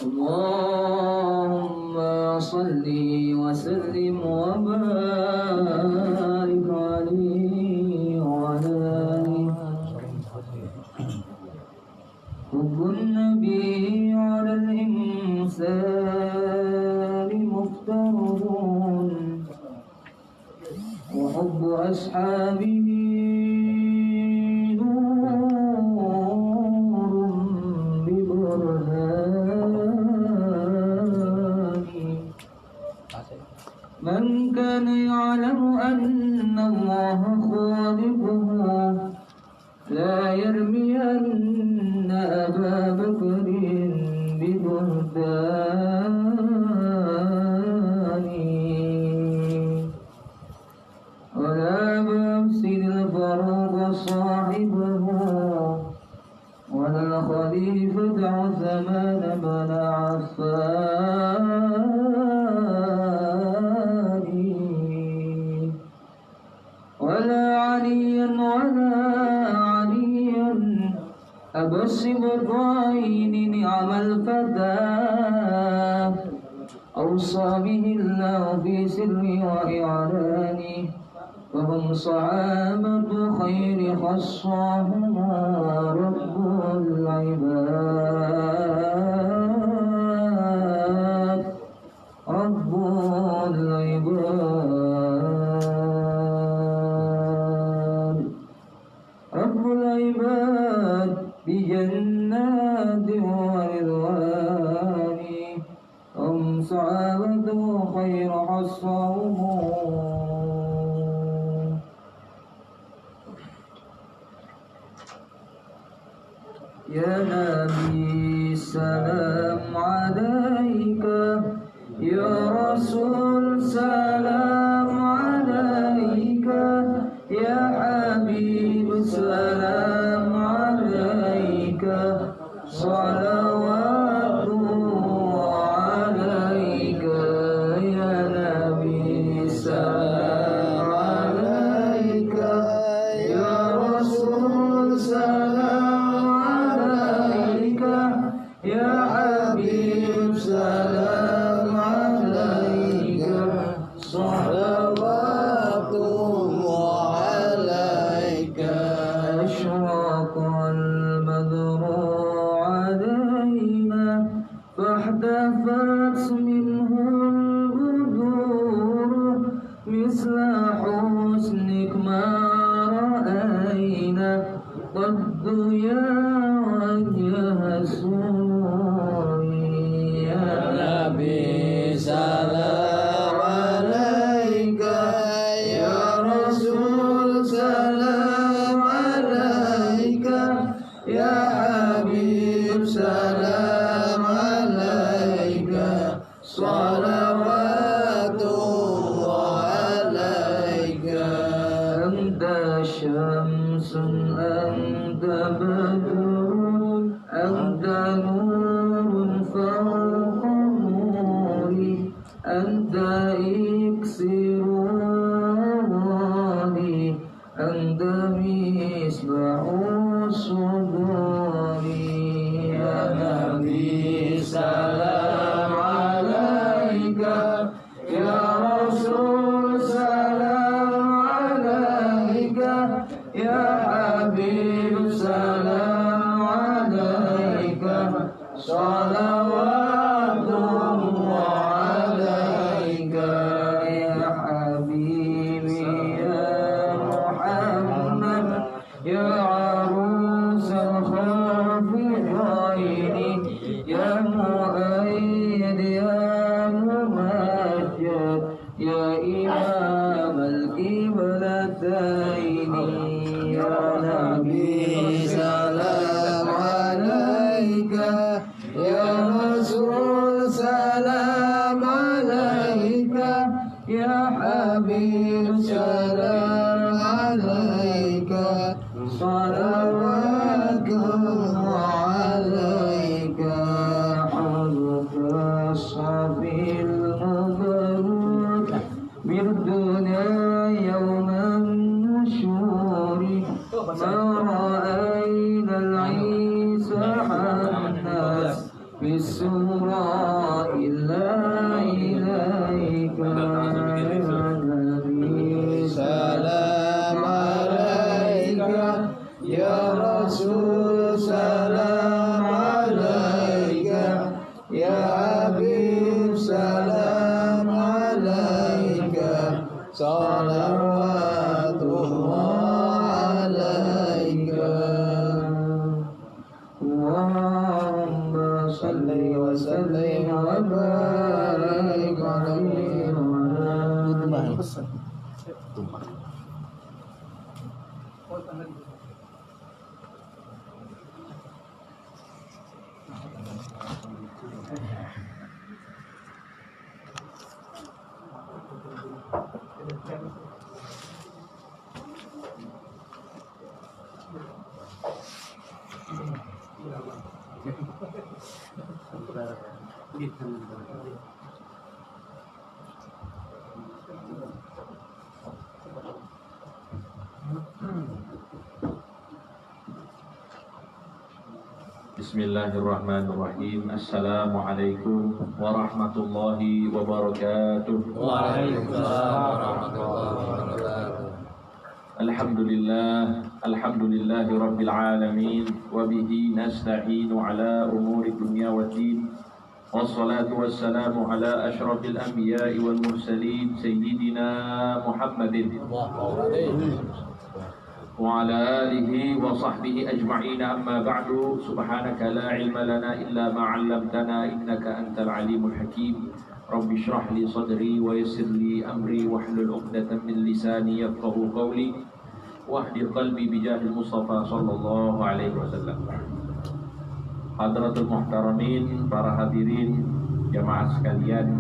اللهم صل وسلم وبارك عليه وعلى آله. حب النبي على الإنسان مفترض وحب أصحابه من كان يعلم أن الله خالقه لا يرمين أبا بكر ببهتان ولا يفسد الفاروق صاحبه ولا الخليفة عثمان بن عفان ولا عليا أبا السبطين نعم الفتى أوصى به الله في سر وإعلانه وهم صحابة خير خصهم رب العباد رب العباد رب العباد بجنات ورضوان هم صحابة خير خصهم. يا نبي سلام عليك يا رسول سلام عليك يا حبيب سلام عليك صلوات عليك يا نبي سلام عليك يا رسول سلام عليك يا حبيب سلام عليك صلوات عليك. أشرق البدر علينا فاحتفت منه البدور مثل حسنك ما رأينا قد يا وجه سوري. يا نبي سلام عليك يا رسول سلام عليك يا حبيب سلام عليك صلوات عليك. أنت شمس أنت بدر أنت نور فوق نوري أنت إكسر روحي أنت مصباح الصدور. يا نبي سلام عليك يا رسول سلام عليك يا حبيب سلام عليك صلوات عليك. يا حبيبي يا محمد يا عروس الخافقين يا مؤيد يا ممجد يا إمام القبلتين. يا نبي سلام عليك يا صل وسلم وبارك عليه وعلى آله. Bismillahirrahmanirrahim. Assalamualaikum warahmatullahi wabarakatuh. Waalaikumsalam warahmatullahi wabarakatuh. Alhamdulillahi rabbil alamin wa bihi nasta'inu ala umuri dunya waddin. Wassalatu wassalamu ala asyrafil anbiya'i wal mursalin sayyidina Muhammadin وعلى آله وصحبه أجمعين أما بعد سبحانك لا علم لنا إلا ما علمتنا إنك أنت العليم الحكيم رب اشرح لي صدري ويسر لي أمري واحلل عقدة من لساني يفقهوا قولي واهد قلبي بجاه المصطفى صلى الله عليه وسلم. Hadratul muhtaramin, para hadirin jamaah sekalian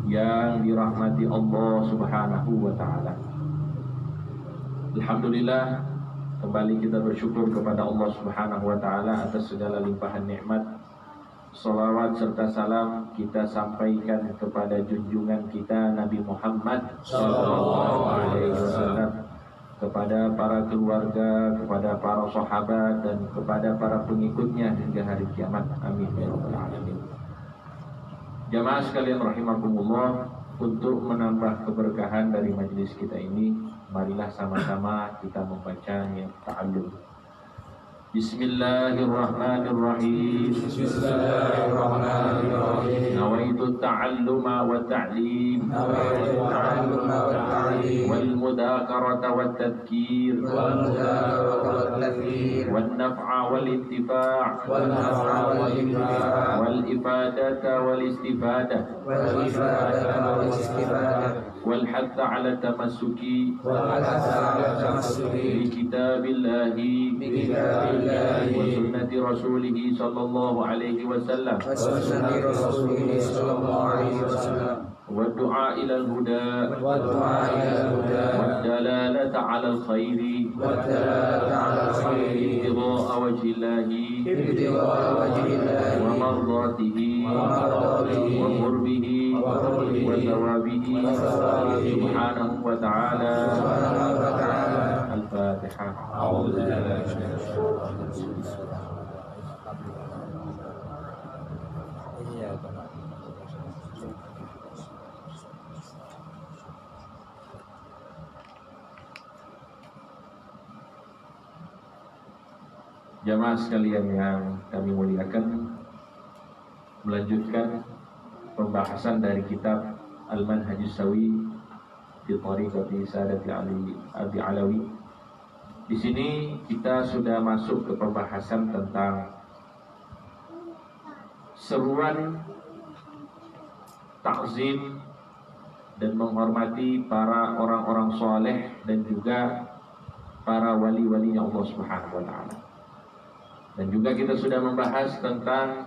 yang dirahmati Allah Subhanahu wa taala. Alhamdulillah, kembali kita bersyukur kepada Allah Subhanahu wa taala atas segala limpahan nikmat. Salawat serta salam kita sampaikan kepada junjungan kita Nabi Muhammad sallallahu alaihi wasallam, kepada para keluarga, kepada para sahabat dan kepada para pengikutnya hingga hari kiamat. Amin ya rabbal alamin. Jamaah sekalian rahimakumullah, untuk menambah keberkahan dari majelis kita ini, marilah sama-sama kita membaca yang ta'allum. Bismillahirrahmanirrahim. Bismillahirrahmanirrahim. Nawaitu ta'alluma wa ta'lim wal mudhakarata wat tadhkir wal naf'a wal intifa' wal ifadata wal istifadah wal hatha 'ala tamassuki bi kitabillahi wa sunnati rasulih sallallahu alaihi wasallam wa du'a ila al-huda wa dalalata 'ala al-khairi ibtigha'a wajhillahi wa mardatihi wa qurbihi wa thawabihi subhanahu wa ta'ala. Al-Fatihah. Jamaah sekalian yang kami muliakan, melanjutkan pembahasan dari kitab Al-Manhajus Sawi fi Thariqati Sadati Abi Alawi. Di sini kita sudah masuk ke pembahasan tentang seruan takzim dan menghormati para orang-orang soleh dan juga para wali-walinya Allah Subhanahu wa taala. Dan juga kita sudah membahas tentang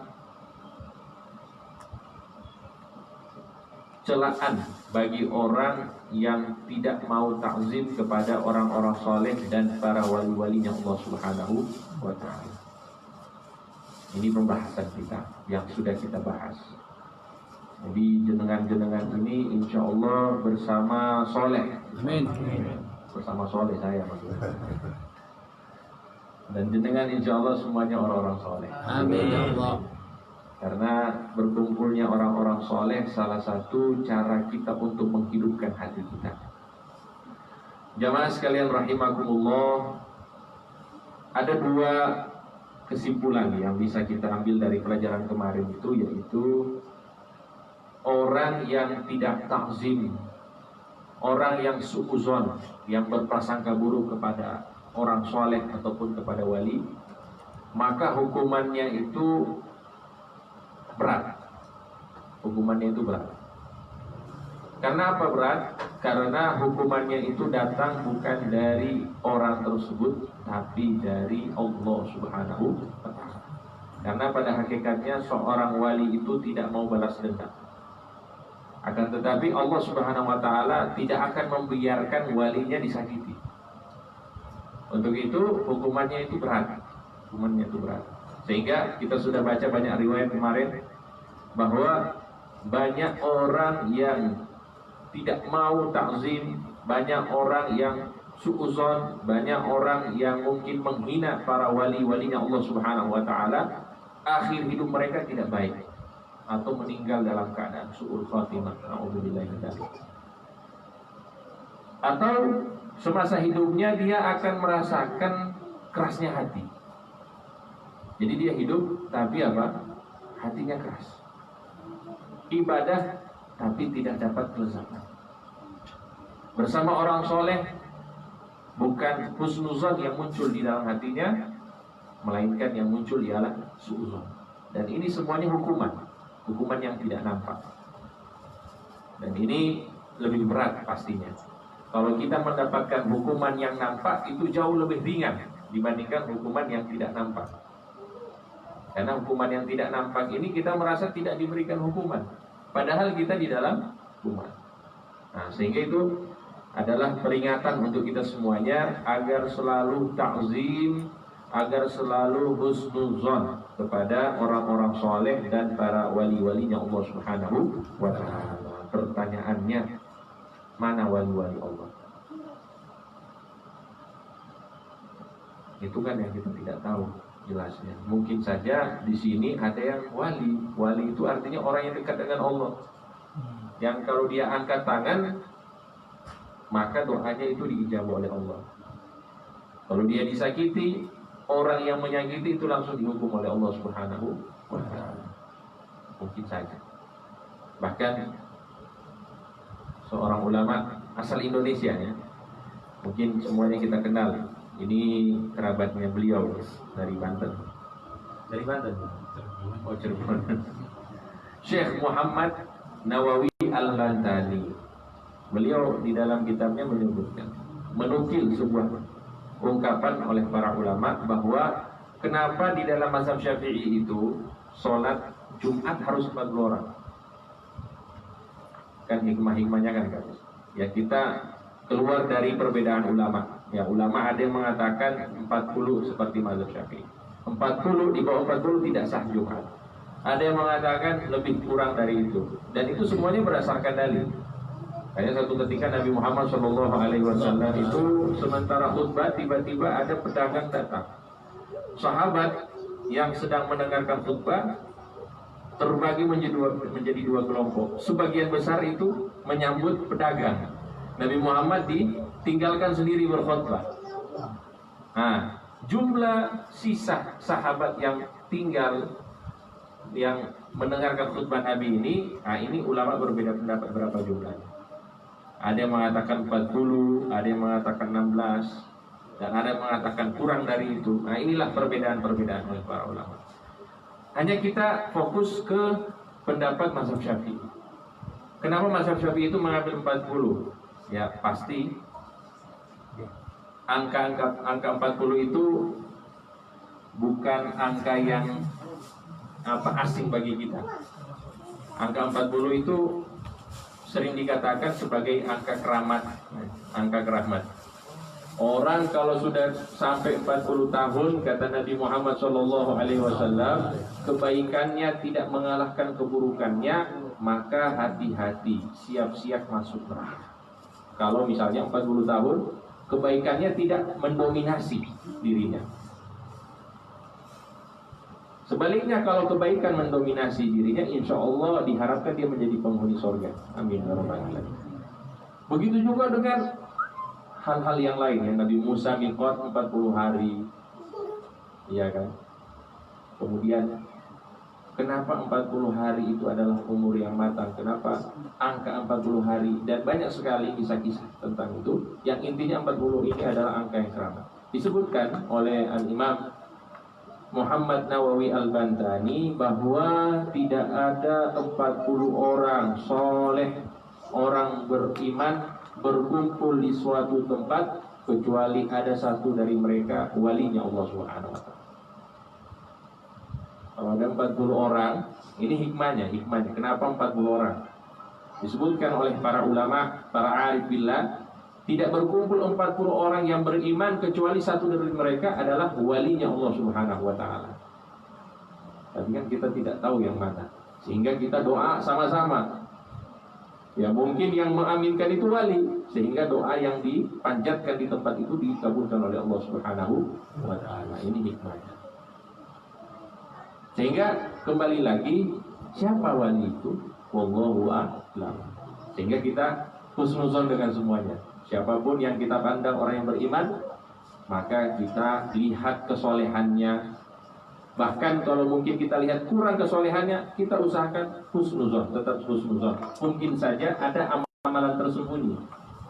celaan bagi orang yang tidak mau takzim kepada orang-orang soleh dan para wali-walinya Allah Subhanahu wa ta'ala. Ini pembahasan kita yang sudah kita bahas. Jadi jenengan-jenengan ini insya Allah bersama soleh. Amin. Bersama soleh saya maksudnya. Dan jenengan insya Allah semuanya orang-orang soleh. Amin ya Allah. Karena berkumpulnya orang-orang soleh salah satu cara kita untuk menghidupkan hati kita. Jamaah sekalian rahimakumullah, ada dua kesimpulan yang bisa kita ambil dari pelajaran kemarin itu, yaitu orang yang tidak takzim, orang yang suuzon, yang berprasangka buruk kepada orang soleh ataupun kepada wali, maka hukumannya itu berat. Hukumannya itu berat. Karena apa berat? Karena hukumannya itu datang bukan dari orang tersebut, tapi dari Allah Subhanahu wa Ta'ala. Karena pada hakikatnya seorang wali itu tidak mau balas dendam. Akan tetapi Allah Subhanahu wa Ta'ala tidak akan membiarkan walinya disakiti. Untuk itu hukumannya itu berat. Hukumannya itu berat. Sehingga kita sudah baca banyak riwayat kemarin bahwa banyak orang yang tidak mau takzim, banyak orang yang suuzon, banyak orang yang mungkin menghina para wali-walinya Allah Subhanahu wa Ta'ala. Akhir hidup mereka tidak baik atau meninggal dalam keadaan su'ul khatimah. Na'udzubillah min dzalik. Atau semasa hidupnya dia akan merasakan kerasnya hati. Jadi dia hidup tapi apa? Hatinya keras. Ibadah tapi tidak dapat kelezatan. Bersama orang soleh bukan husnuzon yang muncul di dalam hatinya, melainkan yang muncul ialah suuzon. Dan ini semuanya hukuman yang tidak nampak. Dan ini lebih berat pastinya. Kalau kita mendapatkan hukuman yang nampak itu jauh lebih ringan dibandingkan hukuman yang tidak nampak. Karena hukuman yang tidak nampak ini kita merasa tidak diberikan hukuman, padahal kita di dalam hukuman. Nah, sehingga itu adalah peringatan untuk kita semuanya agar selalu takzim, agar selalu husnuzon kepada orang-orang soleh dan para wali-walinya Allah Subhanahu wa Ta'ala. Pertanyaannya, mana wali-wali Allah? Itu kan yang kita tidak tahu jelasnya. Mungkin saja di sini ada yang wali. Wali itu artinya orang yang dekat dengan Allah, yang kalau dia angkat tangan maka doanya itu diijabah oleh Allah. Kalau dia disakiti, orang yang menyakiti itu langsung dihukum oleh Allah Subhanahu wa Ta'ala. Mungkin saja. Bahkan seorang ulama asal Indonesia ya, mungkin semuanya kita kenal. Ini kerabatnya beliau dari Banten. Dari Banten? Oh, Cirebon. Syekh Muhammad Nawawi Al-Bantani. Beliau di dalam kitabnya menyebutkan, menukil sebuah ungkapan oleh para ulama bahwa kenapa di dalam mazhab Syafi'i itu sholat Jumat harus 40 orang. Kan hikmah-hikmahnya kan ya, kita keluar dari perbedaan ulama. Ya, ulama ada yang mengatakan 40 seperti mazhab Syafi'i. 40, di bawah 40 tidak sah Jumat. Ada yang mengatakan lebih kurang dari itu. Dan itu semuanya berdasarkan dalil. Kayak satu ketika Nabi Muhammad SAW itu sementara khutbah, tiba-tiba ada pedagang datang. Sahabat yang sedang mendengarkan khutbah terbagi menjadi dua kelompok. Sebagian besar itu menyambut pedagang. Nabi Muhammad ditinggalkan sendiri berkhutbah. Nah, jumlah sisa sahabat yang tinggal yang mendengarkan khutbah Nabi ini, nah ini ulama berbeda pendapat berapa jumlahnya. Ada yang mengatakan 40, ada yang mengatakan 16, dan ada yang mengatakan kurang dari itu. Nah, inilah perbedaan-perbedaan oleh para ulama. Hanya kita fokus ke pendapat mazhab Syafi'i. Kenapa mazhab Syafi'i itu mengambil 40? Ya, pasti angka 40 itu bukan angka yang asing bagi kita. Angka 40 itu sering dikatakan sebagai angka keramat. Orang kalau sudah sampai 40 tahun, kata Nabi Muhammad SAW, kebaikannya tidak mengalahkan keburukannya, maka hati-hati, siap-siap masuk neraka. Kalau misalnya 40 tahun, kebaikannya tidak mendominasi dirinya. Sebaliknya kalau kebaikan mendominasi dirinya, insya Allah diharapkan dia menjadi penghuni surga. Amin. Begitu juga dengan hal-hal yang lain ya. Nabi Musa miqat 40 hari, iya kan? Kemudian kenapa 40 hari itu adalah umur yang matang? Kenapa angka 40 hari? Dan banyak sekali kisah-kisah tentang itu. Yang intinya 40 ini adalah angka yang keramat. Disebutkan oleh Al-Imam Muhammad Nawawi Al-Bantani bahwa tidak ada 40 orang soleh, orang beriman berkumpul di suatu tempat kecuali ada satu dari mereka walinya Allah Subhanahu wa taala. Kalau ada 40 orang, ini hikmahnya. Kenapa 40 orang? Disebutkan oleh para ulama, para arif billah, tidak berkumpul 40 orang yang beriman kecuali satu dari mereka adalah walinya Allah Subhanahu wa taala. Tapi kan kita tidak tahu yang mana. Sehingga kita doa sama-sama. Ya mungkin yang mengaminkan itu wali, sehingga doa yang dipanjatkan di tempat itu dikabulkan oleh Allah Subhanahu wa taala. Ini hikmahnya. Sehingga kembali lagi, siapa wali itu? Wallahu a'lam. Sehingga kita husnuzon dengan semuanya. Siapapun yang kita pandang orang yang beriman, maka kita lihat kesolehannya. Bahkan kalau mungkin kita lihat kurang kesolehannya, kita usahakan husnuzon, tetap husnuzon. Mungkin saja ada amalan tersembunyi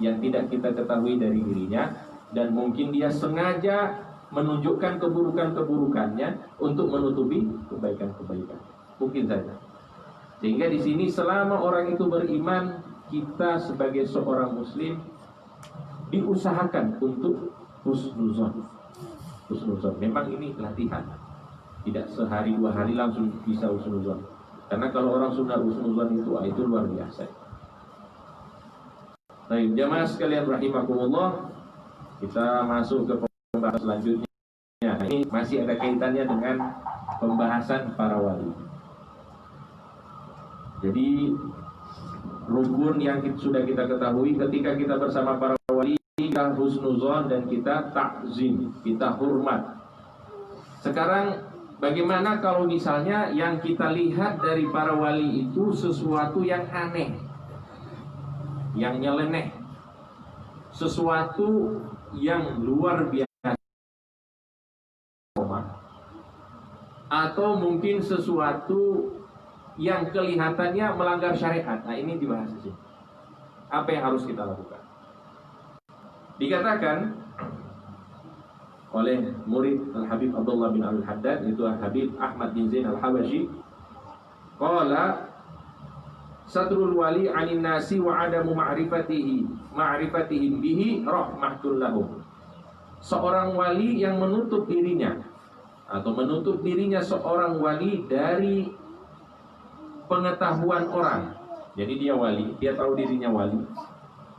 yang tidak kita ketahui dari dirinya, dan mungkin dia sengaja menunjukkan keburukan-keburukannya untuk menutupi kebaikan-kebaikan. Mungkin saja. Sehingga di sini selama orang itu beriman, kita sebagai seorang muslim diusahakan untuk husnuzon. Husnuzon. Memang ini latihan. Tidak sehari 2 hari langsung bisa husnuzon. Karena kalau orang sudah husnuzon itu luar biasa. Baik, jamaah sekalian rahimakumullah, kita masuk ke pembahasan selanjutnya. Ini masih ada kaitannya dengan pembahasan para wali. Jadi rukun yang sudah kita ketahui ketika kita bersama para wali, kita husnuzon dan kita takzim, kita hormat. Sekarang bagaimana kalau misalnya yang kita lihat dari para wali itu sesuatu yang aneh, yang nyeleneh, sesuatu yang luar biasa, atau mungkin sesuatu yang kelihatannya melanggar syariat. Nah ini dibahas di sini. Apa yang harus kita lakukan? Dikatakan oleh murid Al-Habib Abdullah bin Al-Haddad, itu Al-Habib Ahmad bin Zain Al-Habashi, qala satrul wali anin nasi wa adamu ma'rifatihim bihi rahmatul lahum. Seorang wali yang menutup dirinya, atau menutup dirinya seorang wali dari pengetahuan orang. Jadi dia wali, dia tahu dirinya wali,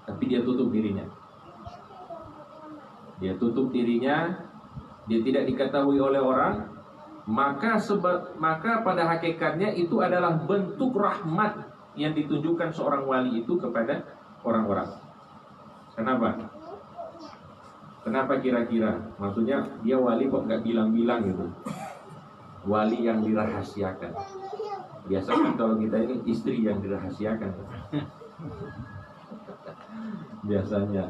tapi dia tutup dirinya. Dia tutup dirinya, dia tidak diketahui oleh orang, maka pada hakikatnya itu adalah bentuk rahmat yang ditunjukkan seorang wali itu kepada orang-orang. Kenapa? Kenapa kira-kira? Maksudnya dia wali kok nggak bilang-bilang gitu? Wali yang dirahasiakan. Biasanya kalau kita ini istri yang dirahasiakan. Biasanya.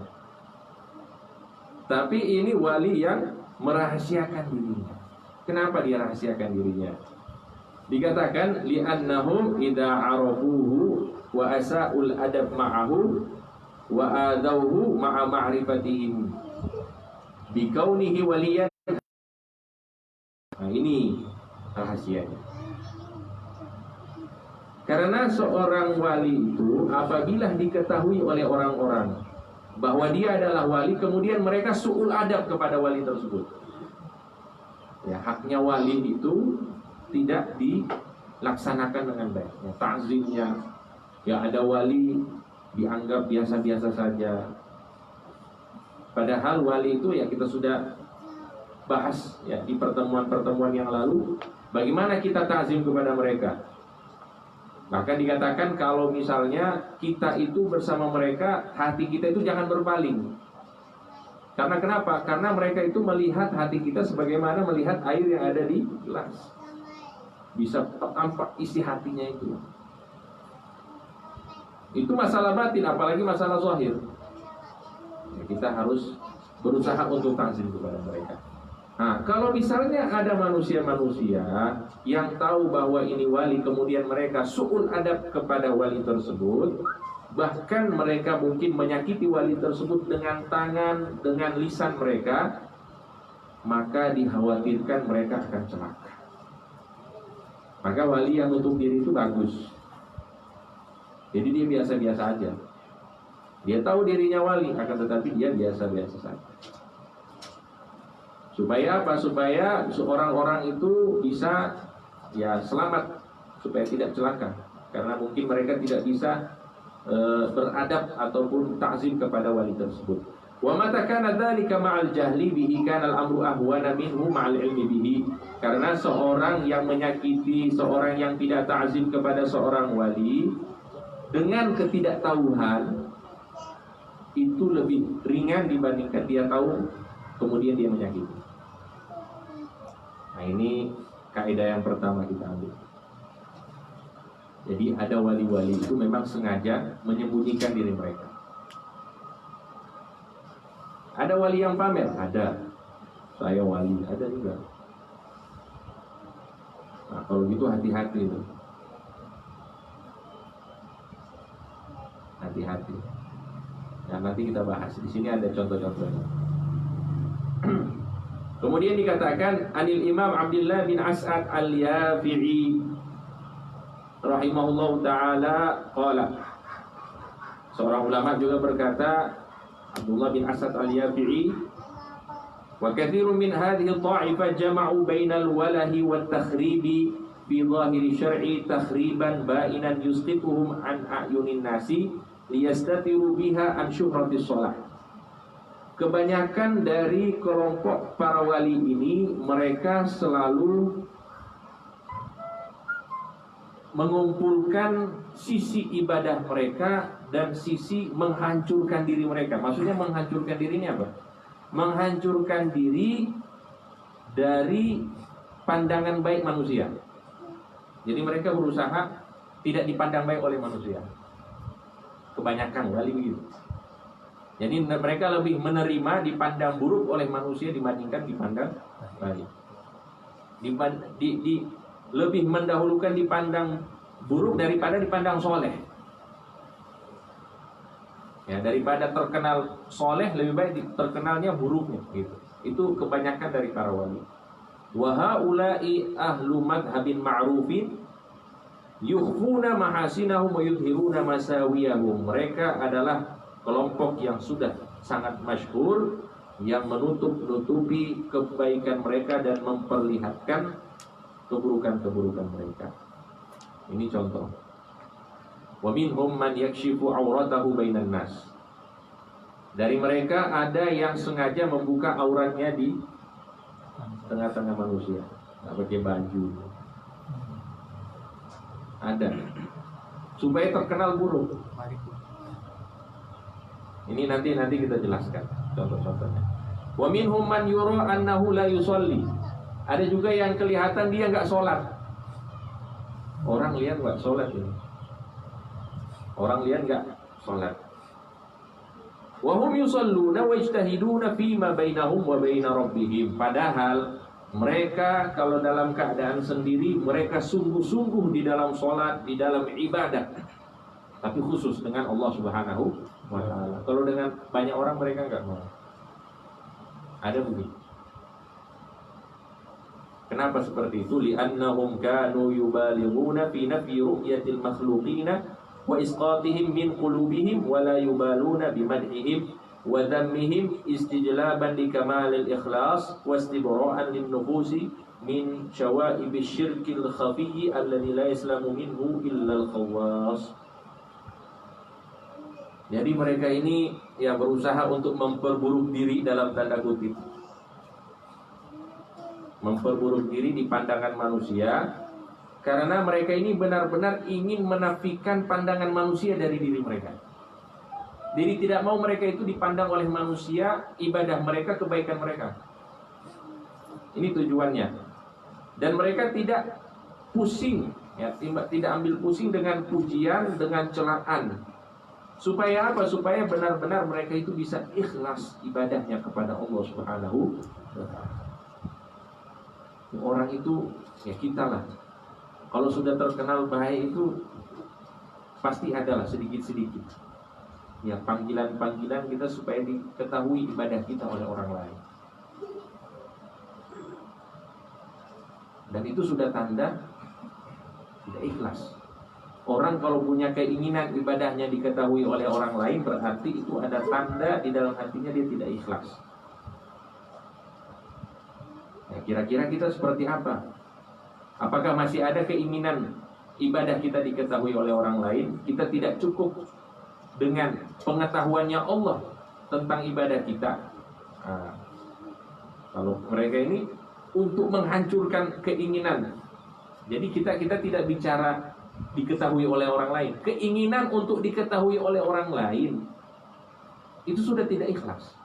Tapi ini wali yang merahasiakan dirinya. Kenapa dia rahasiakan dirinya? Dikatakan li'annahum idza arafuhu wa asa'ul adab ma'ahu wa adawhu ma'a ma'rifatihim bikaunihi waliyan. Nah ini rahasianya. Karena seorang wali itu apabila diketahui oleh orang-orang bahwa dia adalah wali, kemudian mereka su'ul adab kepada wali tersebut. Ya, haknya wali itu tidak dilaksanakan dengan baik. Ya, ta'zimnya, ya ada wali dianggap biasa-biasa saja. Padahal wali itu ya kita sudah bahas ya di pertemuan-pertemuan yang lalu, bagaimana kita ta'zim kepada mereka. Maka dikatakan kalau misalnya kita itu bersama mereka, hati kita itu jangan berpaling. Karena kenapa? Karena mereka itu melihat hati kita sebagaimana melihat air yang ada di gelas. Bisa tampak isi hatinya itu. Itu masalah batin, apalagi masalah zahir. Ya, kita harus berusaha untuk ta'zim kepada mereka. Nah, kalau misalnya ada manusia-manusia yang tahu bahwa ini wali, kemudian mereka su'ul adab kepada wali tersebut, bahkan mereka mungkin menyakiti wali tersebut dengan tangan, dengan lisan mereka, maka dikhawatirkan mereka akan celaka. Maka wali yang nutup diri itu bagus. Jadi dia biasa-biasa aja. Dia tahu dirinya wali, akan tetapi dia biasa-biasa saja. Supaya apa? Supaya orang-orang itu bisa ya selamat, supaya tidak celaka. Karena mungkin mereka tidak bisa beradab ataupun takzim kepada wali tersebut. Wa mata kana dzalika ma'al jahli bihi kana al-amru ahwana minhu ma'al ilmi bihi. Karena seorang yang menyakiti, seorang yang tidak ta'zim kepada seorang wali dengan ketidaktahuan itu lebih ringan dibandingkan dia tahu kemudian dia menyakiti. Nah, ini kaidah yang pertama kita ambil. Jadi ada wali-wali itu memang sengaja menyembunyikan diri mereka. Ada wali yang pamer, ada. Saya wali, ada juga. Nah, kalau gitu hati-hati itu. Hati-hati. Nah, nanti kita bahas. Di sini ada contoh-contohnya. Kemudian dikatakan Anil Imam Abdullah bin As'ad Al-Yafi'i rahimahullahu ta'ala qala. Seorang ulama juga berkata, Abdullah bin As'ad Al-Yafi'i, wa katsirun min hadhihi at-ta'ifah jama'u bainal walahi wat takhribi fi dhahiri syar'i takhriban ba'inan yusqituhum an a'yunin nasi liyastatiru biha an syuhratis shalah. Kebanyakan dari kelompok para wali ini mereka selalu mengumpulkan sisi ibadah mereka dan sisi menghancurkan diri mereka. Maksudnya menghancurkan diri ini apa? Menghancurkan diri dari pandangan baik manusia. Jadi mereka berusaha tidak dipandang baik oleh manusia. Kebanyakan wali begitu. Jadi mereka lebih menerima dipandang buruk oleh manusia dibandingkan dipandang baik. Lebih mendahulukan dipandang buruk daripada dipandang soleh. Ya, daripada terkenal soleh lebih baik terkenalnya buruknya gitu. Itu kebanyakan dari para wali. Wa haula'i ahlu madhhabin ma'rufin yukhfuna mahasinahum wa yudhiruna masawiyahum. Mereka adalah kelompok yang sudah sangat masyhur, yang menutup-nutupi kebaikan mereka dan memperlihatkan keburukan-keburukan mereka. Ini contoh. Wa minhum man yakshifu auratahu bainan nas. Dari mereka ada yang sengaja membuka auratnya di tengah-tengah manusia, nggak pakai baju. Ada. Supaya terkenal buruk. Ini nanti kita jelaskan contoh-contohnya. Wa minhum man yura annahu la yusalli. Ada juga yang kelihatan dia enggak sholat. Orang lihat enggak sholat ini. Orang lihat enggak sholat. Wa hum yusalluna wa yajtahiduna fima bainahum wa baina rabbihim. Padahal mereka kalau dalam keadaan sendiri mereka sungguh-sungguh di dalam sholat, di dalam ibadah. Tapi khusus dengan Allah Subhanahu wa ta'ala. Kalau dengan banyak orang mereka enggak mau. Ada begitu. Kenapa seperti itu? Li'annahum kanu yubalighuna fi nafyi ru'yatil makhluqina wa isqatihim min qulubihim wa la yubaluna bimadhihim wa dhammihim istijlaban li kamalil ikhlas wa istibra'an lin nufusi min syawa'ib syirkil khafiyyi alladhi la yaslamu minhu illa al-khawwas. Jadi mereka ini ya berusaha untuk memperburuk diri dalam tanda kutip. Memperburuk diri di pandangan manusia karena mereka ini benar-benar ingin menafikan pandangan manusia dari diri mereka. Jadi tidak mau mereka itu dipandang oleh manusia, ibadah mereka, kebaikan mereka. Ini tujuannya. Dan mereka tidak pusing, ya, tidak ambil pusing dengan pujian, dengan celaan. Supaya apa? Supaya benar-benar mereka itu bisa ikhlas ibadahnya kepada Allah Subhanahu wa ta'ala. Orang itu ya kita lah. Kalau sudah terkenal baik itu pasti adalah sedikit-sedikit. Ya panggilan-panggilan kita supaya diketahui ibadah kita oleh orang lain. Dan itu sudah tanda tidak ikhlas. Orang kalau punya keinginan ibadahnya diketahui oleh orang lain, berarti itu ada tanda di dalam hatinya dia tidak ikhlas. Ya, kira-kira kita seperti apa? Apakah masih ada keinginan ibadah kita diketahui oleh orang lain? Kita tidak cukup dengan pengetahuannya Allah tentang ibadah kita. Nah, kalau mereka ini untuk menghancurkan keinginan. Jadi kita tidak bicara diketahui oleh orang lain. Keinginan untuk diketahui oleh orang lain itu sudah tidak ikhlas.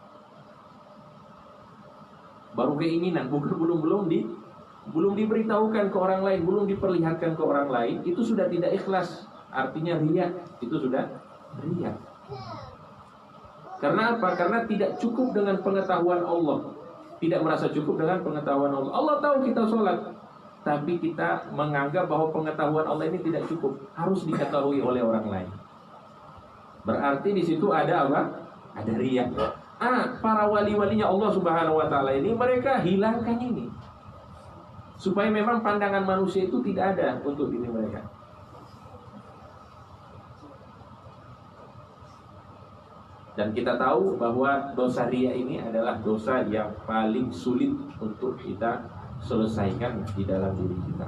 Baru keinginan, belum diberitahukan ke orang lain, belum diperlihatkan ke orang lain, itu sudah tidak ikhlas. Artinya riya, itu sudah riya. Karena apa? Karena tidak cukup dengan pengetahuan Allah. Tidak merasa cukup dengan pengetahuan Allah. Allah tahu kita sholat, tapi kita menganggap bahwa pengetahuan Allah ini tidak cukup, harus diketahui oleh orang lain. Berarti di situ ada apa? Ada riya. Para wali-walinya Allah Subhanahu wa taala ini, mereka hilangkan ini. Supaya memang pandangan manusia itu tidak ada untuk diri mereka. Dan kita tahu bahwa dosa riya ini adalah dosa yang paling sulit untuk kita selesaikan di dalam diri kita.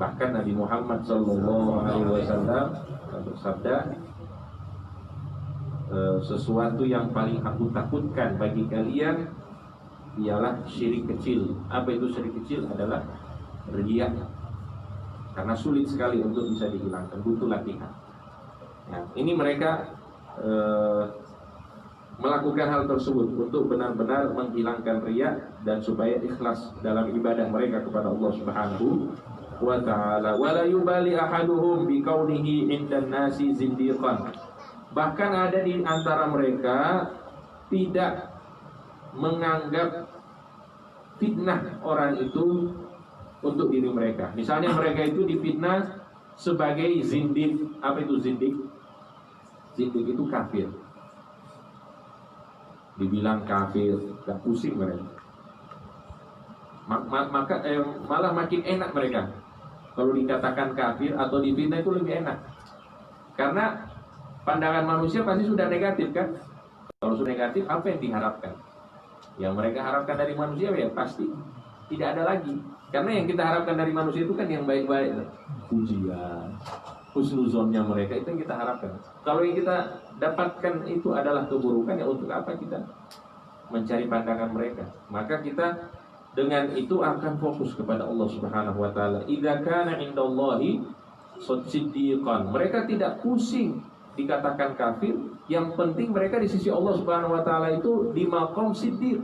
Bahkan Nabi Muhammad SAW bersabda, sesuatu yang paling aku takutkan bagi kalian ialah syirik kecil. Apa itu syirik kecil? Adalah riya. Karena sulit sekali untuk bisa dihilangkan, butuh latihan. Nah, ini mereka melakukan hal tersebut untuk benar-benar menghilangkan riya dan supaya ikhlas dalam ibadah mereka kepada Allah Subhanahu wa taala. Wala yubali ahaduhum bikaunihi indan nasi zindiqan. Bahkan ada di antara mereka tidak menganggap fitnah orang itu untuk diri mereka. Misalnya mereka itu difitnah sebagai zindik. Apa itu zindik? Zindik itu kafir. Dibilang kafir, gak pusing mereka. Malah makin enak mereka kalau dikatakan kafir atau difitnah, itu lebih enak. Karena pandangan manusia pasti sudah negatif kan. Kalau sudah negatif, apa yang diharapkan? Yang mereka harapkan dari manusia ya pasti tidak ada lagi. Karena yang kita harapkan dari manusia itu kan yang baik-baik, pujian, husnuzonnya mereka, itu yang kita harapkan. Kalau yang kita dapatkan itu adalah keburukan, ya untuk apa kita mencari pandangan mereka? Maka kita dengan itu akan fokus kepada Allah Subhanahu wa taala. Idza kana indallahi siddiqan. Mereka tidak pusing dikatakan kafir, yang penting mereka di sisi Allah Subhanahu wa taala itu di maqam siddiq.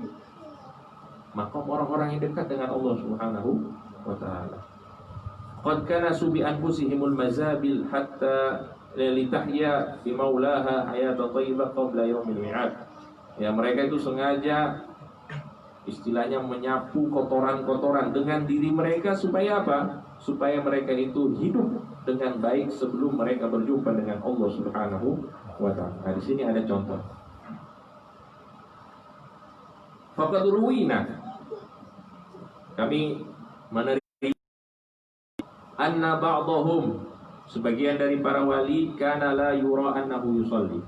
Maqam orang-orang yang dekat dengan Allah Subhanahu wa taala. Qad kana subi anfusihimul mazabil hatta litahya bi maulaha hayatan thayyibah qabla yaumil mi'ad. Ya, mereka itu sengaja istilahnya menyapu kotoran-kotoran dengan diri mereka supaya apa? Supaya mereka itu hidup dengan baik sebelum mereka berjumpa dengan Allah Subhanahu wa taala. Nah, di sini ada contoh. Faqad ruwina, kami menerima anna ba'dahum, sebagian dari para wali, kana la yura annahu yusalli.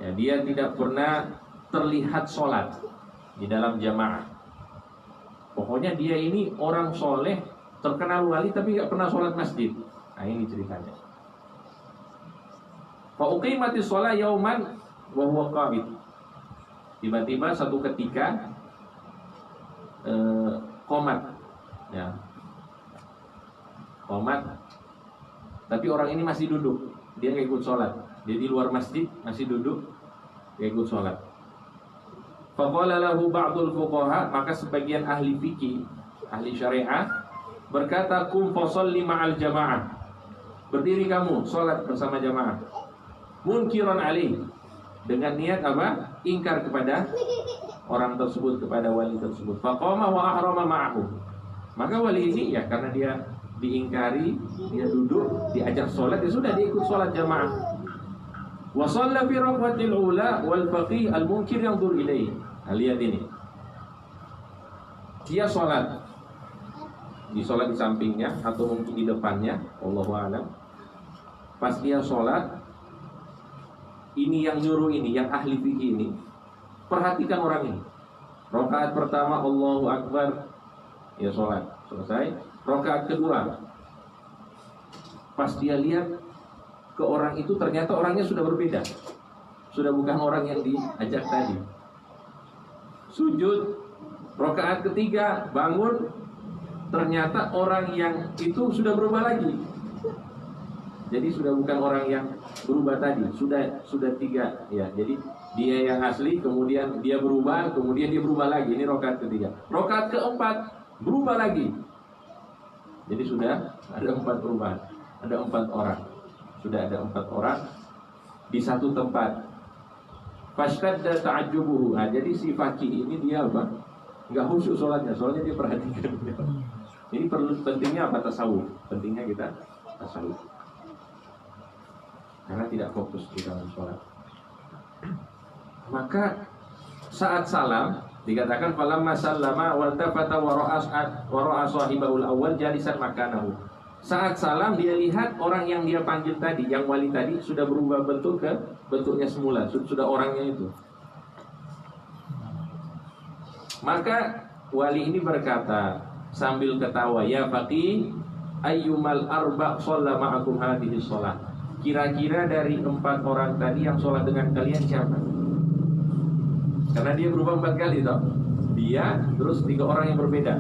Ya, dia tidak pernah terlihat sholat di dalam jamaah. Pokoknya dia ini orang soleh, terkenal wali, tapi gak pernah sholat masjid. Nah, ini ceritanya. Fa uqimatis shalah yauman wa huwa qabid. Tiba-tiba satu ketika qomat, ya, qomat, tapi orang ini masih duduk, dia nggak ikut sholat. Dia di luar masjid masih duduk, nggak ikut sholat. Faqala lahu ba'dul fuqaha, maka sebagian ahli fikih, ahli syariah berkata, kum fasalli ma'al jamaah, berdiri kamu sholat bersama jamaah. Munkiran alaih, dengan niat apa? Ingkar kepada orang tersebut, kepada wali tersebut. Faqama wa ahrama ma'ahu, maka wali ini ya karena dia diingkari, dia duduk, diajak sholat, ya sudah dia ikut sholat jamaah. Wa shalla fi raqatil ula wal faqih al munkir yanzur ilaih. Lihat ini, dia sholat di sholat di sampingnya atau mungkin di depannya, wallahu a'lam. Pas dia sholat, ini yang nyuruh ini, yang ahli fikih ini, perhatikan orang ini. Rakaat pertama Allahu Akbar, ya sholat selesai. Rakaat kedua, pas dia lihat ke orang itu, ternyata orangnya sudah berbeda, sudah bukan orang yang diajak tadi. Sujud, rakaat ketiga bangun, ternyata orang yang itu sudah berubah lagi. Jadi sudah bukan orang yang berubah tadi, sudah tiga ya. Jadi dia yang asli, kemudian dia berubah, kemudian dia berubah lagi. Ini rakaat ketiga. Rakaat keempat berubah lagi. Jadi sudah ada 4 perubahan, ada 4 orang. Sudah ada 4 orang di satu tempat. Fashtadda ta'ajjubuhu. Nah, jadi si fakih ini dia apa? Enggak khusyuk sholatnya, soalnya dia perhatikan. Ini pentingnya apa? Tasawuf. Pentingnya kita tasawuf. Karena tidak fokus di dalam sholat. Maka saat salam dikatakan falamma sallama waltafata wa ra'a sahibul awwal jalisan makanahu. Saat salam dia lihat orang yang dia panggil tadi, yang wali tadi sudah berubah bentuk ke bentuknya semula, sudah orangnya itu. Maka wali ini berkata sambil ketawa, ya faqih ayyumal arba' shalla ma'akum hadhihi shalah. Kira-kira dari 4 orang tadi yang sholat dengan kalian siapa? Karena dia berubah 4 kali toh. Dia terus 3 orang yang berbeda.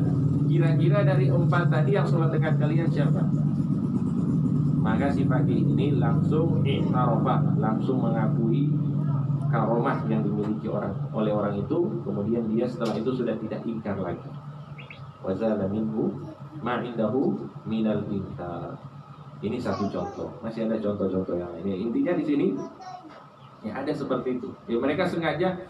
Kira-kira dari 4 tadi yang sholat dengan kalian siapa? Maka si fakih ini langsung i'tarafah, langsung mengakui karomah yang dimiliki oleh orang itu. Kemudian dia setelah itu sudah tidak ingkar lagi. Wa zala minhu ma indahu minal inkar. Ini satu contoh. Masih ada contoh-contoh yang lain. Intinya di sini ya ada seperti itu. Ya, mereka sengaja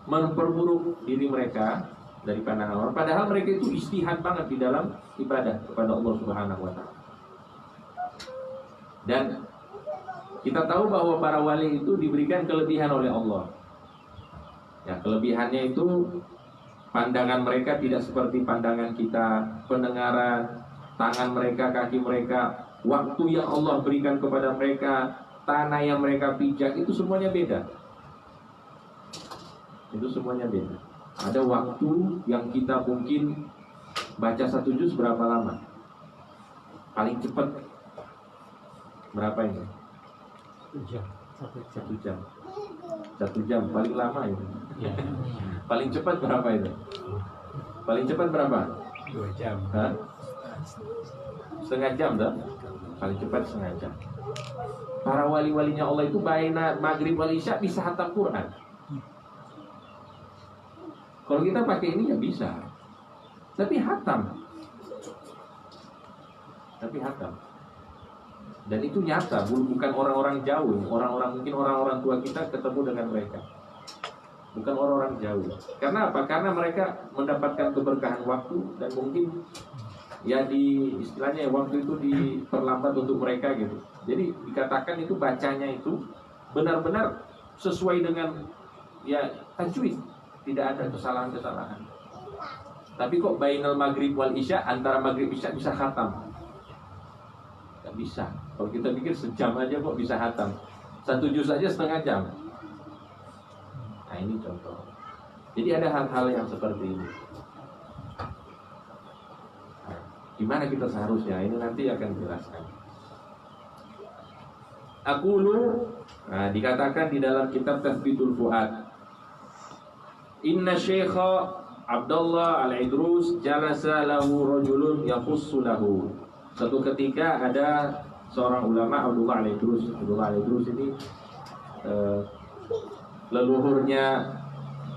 memperburuk diri mereka dari pandangan orang. Padahal mereka itu istihad banget di dalam ibadah kepada Allah Subhanahu wa taala. Dan kita tahu bahwa para wali itu diberikan kelebihan oleh Allah. Ya, kelebihannya itu pandangan mereka tidak seperti pandangan kita, pendengaran, tangan mereka, kaki mereka, waktu yang Allah berikan kepada mereka, tanah yang mereka pijak, itu semuanya beda. Itu semuanya beda. Ada waktu yang kita mungkin baca 1 juz berapa lama? Paling cepat berapa ini? 1 jam. 1 jam. 1 jam paling lama itu. Ya. Paling cepat berapa itu? Paling cepat berapa? 2 jam. Hah? Setengah jam dah. Paling cepat setengah jam. Para wali-walinya Allah itu baina maghrib wal isya bisa hatam Quran. Kalau kita pakai ini ya bisa. Tapi hatam. Dan itu nyata, bukan orang-orang jauh. Orang-orang mungkin orang-orang tua kita ketemu dengan mereka. Bukan orang-orang jauh. Karena apa? Karena mereka mendapatkan keberkahan waktu dan mungkin ya di istilahnya waktu itu diperlambat untuk mereka gitu. Jadi dikatakan itu bacanya itu benar-benar sesuai dengan ya tajwid, tidak ada kesalahan-kesalahan. Tapi kok bainal maghrib wal isya, antara maghrib isya bisa khatam? Gak bisa. Kalau kita pikir sejam aja kok bisa khatam. 1 juz saja setengah jam. Nah ini contoh. Jadi ada hal-hal yang seperti ini. Gimana kita seharusnya? Ini nanti akan dijelaskan. Aqulu, nah, dikatakan di dalam kitab Tathbitul Fuad, Inna Syekha Abdullah Al-Idrus jalasa lahu rajulun yakhussu lahu. Satu ketika ada seorang ulama Abdullah Al-Idrus. Abdullah Al-Idrus ini leluhurnya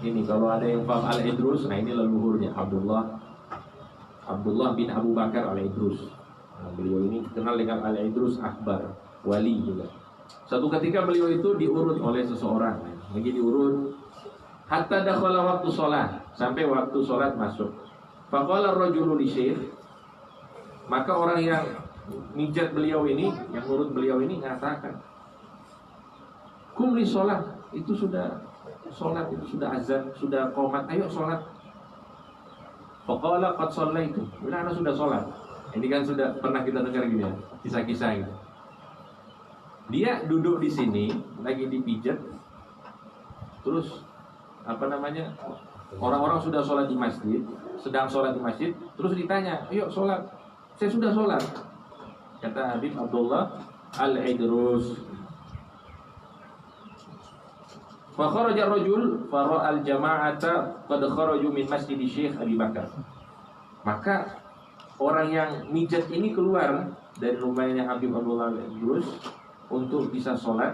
ini, kalau ada yang paham Al-Idrus, nah ini leluhurnya Abdullah bin Abu Bakar Al-Idrus. Nah, beliau ini dikenal dengan Al-Idrus Akbar, wali juga. Satu ketika beliau itu diurut oleh seseorang, lagi diurut hatta dakhala waktu sholat, sampai waktu sholat masuk. Faqala ar-rajulu li syekh, maka orang yang mijat beliau ini, yang urut beliau ini mengatakan, kum li sholat, itu sudah sholat, itu sudah azan, sudah qomat, ayo sholat. Faqala qad shallaitu. Bila ana sudah sholat. Ini kan sudah pernah kita dengar gini ya, kisah-kisah gitu. Dia duduk di sini lagi dipijat. Terus orang-orang sudah sholat di masjid, sedang sholat di masjid, terus ditanya, "Ayo sholat." "Saya sudah sholat." Kata Habib Abdullah Al-Idrus. Fa kharaja ar-rajul fa ra'a al-jama'ata qad kharaju min masjid Syekh Abi Bakar. Maka orang yang mijat ini keluar dari rumahnya Habib Abdullah Al-Idrus untuk bisa sholat.